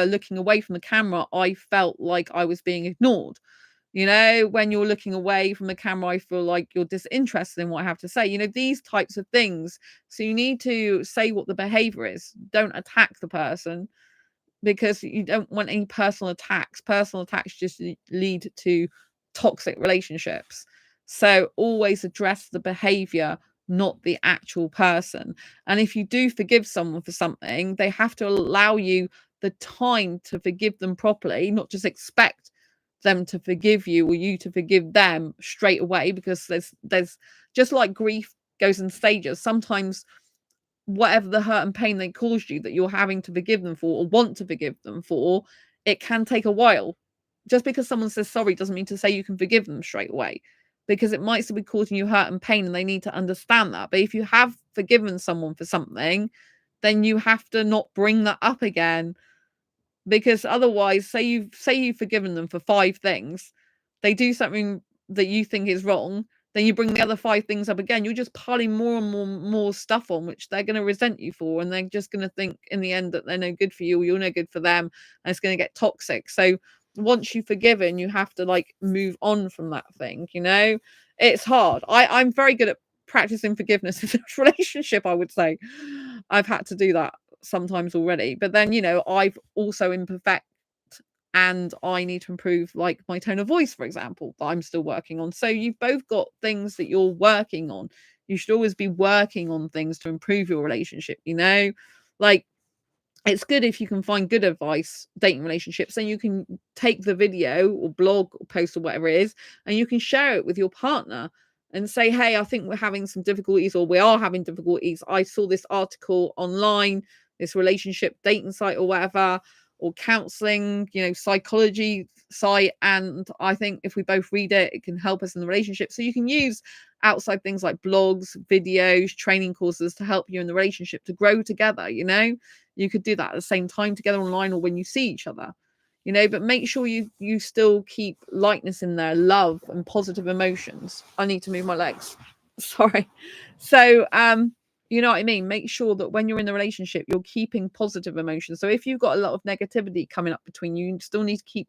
looking away from the camera, I felt like I was being ignored. When you're looking away from the camera, I feel like you're disinterested in what I have to say. These types of things. So you need to say what the behavior is. Don't attack the person, because you don't want any personal attacks. Personal attacks just lead to toxic relationships. So always address the behavior, not the actual person. And if you do forgive someone for something, they have to allow you the time to forgive them properly, not just expect them to forgive you or you to forgive them straight away, because there's just like grief goes in stages. Sometimes whatever the hurt and pain they caused you that you're having to forgive them for, or want to forgive them for, it can take a while. Just because someone says sorry doesn't mean to say you can forgive them straight away, because it might still be causing you hurt and pain, and they need to understand that. But if you have forgiven someone for something, then you have to not bring that up again, because otherwise, say you've forgiven them for 5 things, they do something that you think is wrong, then you bring the other 5 things up again. You're just piling more and more stuff on, which they're going to resent you for, and they're just going to think in the end that they're no good for you, or you're no good for them, and it's going to get toxic. So once you've forgiven, you have to, like, move on from that thing. It's hard. I'm very good at practicing forgiveness in this relationship, I would say. I've had to do that sometimes already, but then I've also imperfect, and I need to improve, like, my tone of voice, for example, that I'm still working on. So you've both got things that you're working on. You should always be working on things to improve your relationship. Like, it's good if you can find good advice, dating relationships, and you can take the video or blog or post or whatever it is, and you can share it with your partner and say, hey, I think we're having some difficulties, or we are having difficulties. I saw this article online, this relationship dating site or whatever, or counseling, psychology site. And I think if we both read it, it can help us in the relationship. So you can use outside things like blogs, videos, training courses to help you in the relationship to grow together. You could do that at the same time together online or when you see each other, but make sure you still keep lightness in there, love and positive emotions. I need to move my legs. Sorry. So, you know what I mean? Make sure that when you're in the relationship, you're keeping positive emotions. So if you've got a lot of negativity coming up between you, you still need to keep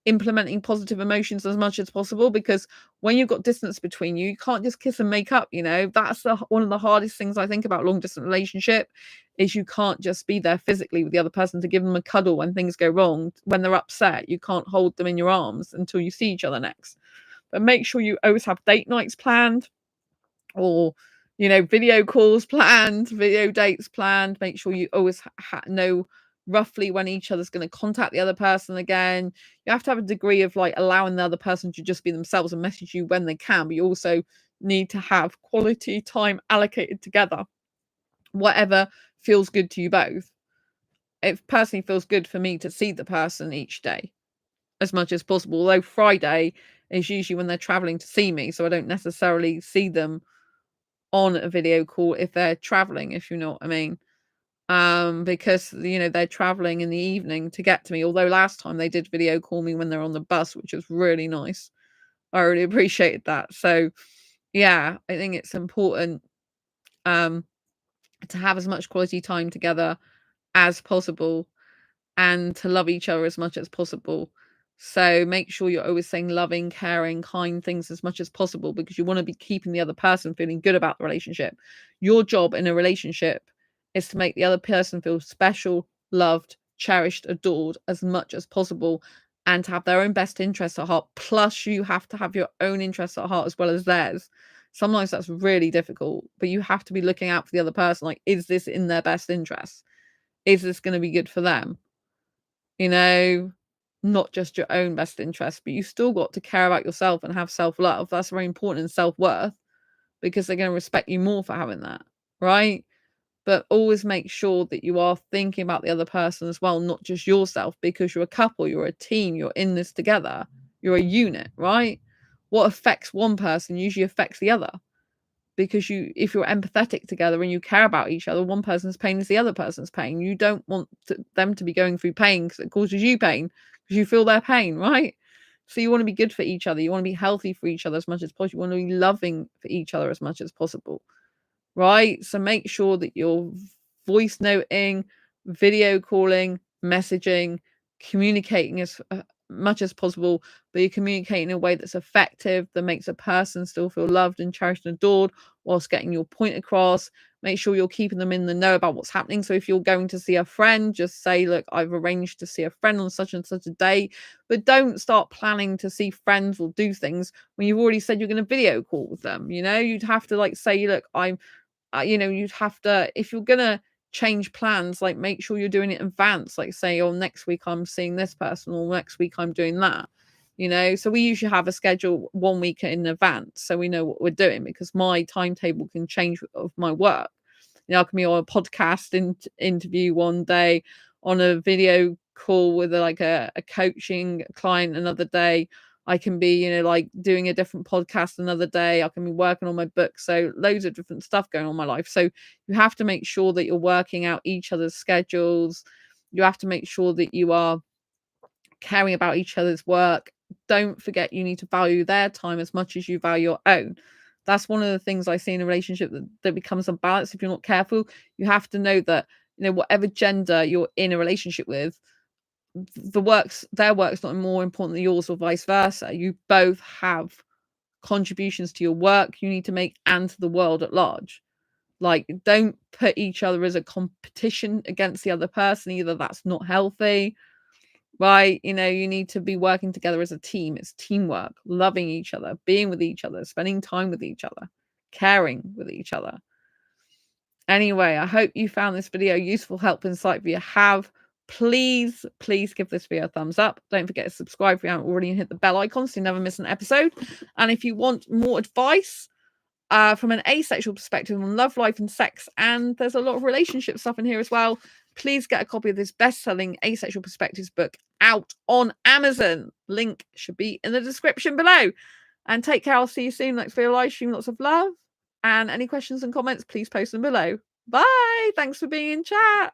implementing positive emotions as much as possible, because when you've got distance between you, you can't just kiss and make up. That's one of the hardest things I think about long distance relationship, is you can't just be there physically with the other person to give them a cuddle when things go wrong. When they're upset, you can't hold them in your arms until you see each other next. But make sure you always have date nights planned, or video calls planned, video dates planned. Make sure you always know roughly when each other's going to contact the other person again. You have to have a degree of like allowing the other person to just be themselves and message you when they can, but you also need to have quality time allocated together, whatever feels good to you both. It personally feels good for me to see the person each day as much as possible, although Friday is usually when they're traveling to see me, so I don't necessarily see them on a video call if they're traveling, if you know what I mean. Because they're traveling in the evening to get to me, although last time they did video call me when they're on the bus, which was really nice. I really appreciated that. So yeah, I think it's important to have as much quality time together as possible, and to love each other as much as possible. So make sure you're always saying loving, caring, kind things as much as possible, because you want to be keeping the other person feeling good about the relationship. Your job in a relationship is to make the other person feel special, loved, cherished, adored as much as possible, and to have their own best interests at heart. Plus, you have to have your own interests at heart as well as theirs. Sometimes that's really difficult, but you have to be looking out for the other person. Like, is this in their best interest? Is this going to be good for them? Not just your own best interest, but you still got to care about yourself and have self-love. That's very important, in self-worth, because they're going to respect you more for having that, right? But always make sure that you are thinking about the other person as well, not just yourself, because you're a couple, you're a team, you're in this together, you're a unit, right? What affects one person usually affects the other, because if you're empathetic together and you care about each other, one person's pain is the other person's pain. You don't want them to be going through pain because it causes you pain, because you feel their pain, right? So you want to be good for each other. You want to be healthy for each other as much as possible. You want to be loving for each other as much as possible, right? So make sure that you're voice noting, video calling, messaging, communicating as much as possible, but you communicate in a way that's effective, that makes a person still feel loved and cherished and adored, whilst getting your point across. Make sure you're keeping them in the know about what's happening. So if you're going to see a friend, just say, look, I've arranged to see a friend on such and such a day, but don't start planning to see friends or do things when you've already said you're going to video call with them. You'd have to like say, look, you'd have to, if you're gonna change plans, like make sure you're doing it in advance, like say, oh, next week I'm seeing this person, or next week I'm doing that. So we usually have a schedule 1 week in advance, so we know what we're doing, because my timetable can change of my work. I can be on a podcast interview one day, on a video call with a coaching client another day. I can be, like doing a different podcast another day. I can be working on my book. So loads of different stuff going on in my life. So you have to make sure that you're working out each other's schedules. You have to make sure that you are caring about each other's work. Don't forget, you need to value their time as much as you value your own. That's one of the things I see in a relationship that becomes unbalanced if you're not careful. You have to know that, whatever gender you're in a relationship with, their work's not more important than yours, or vice versa. You both have contributions to your work you need to make, and to the world at large. Like, don't put each other as a competition against the other person either. That's not healthy, right? You need to be working together as a team. It's teamwork, loving each other, being with each other, spending time with each other, caring with each other. Anyway, I hope you found this video useful, helpful, insightful. If you have, please give this video a thumbs up. Don't forget to subscribe if you haven't already, and hit the bell icon so you never miss an episode. And if you want more advice from an asexual perspective on love, life, and sex, and there's a lot of relationship stuff in here as well, please get a copy of this best-selling Asexual Perspectives book out on Amazon. Link should be in the description below. And take care. I'll see you soon. Next video live stream. Lots of love. And any questions and comments, please post them below. Bye. Thanks for being in chat.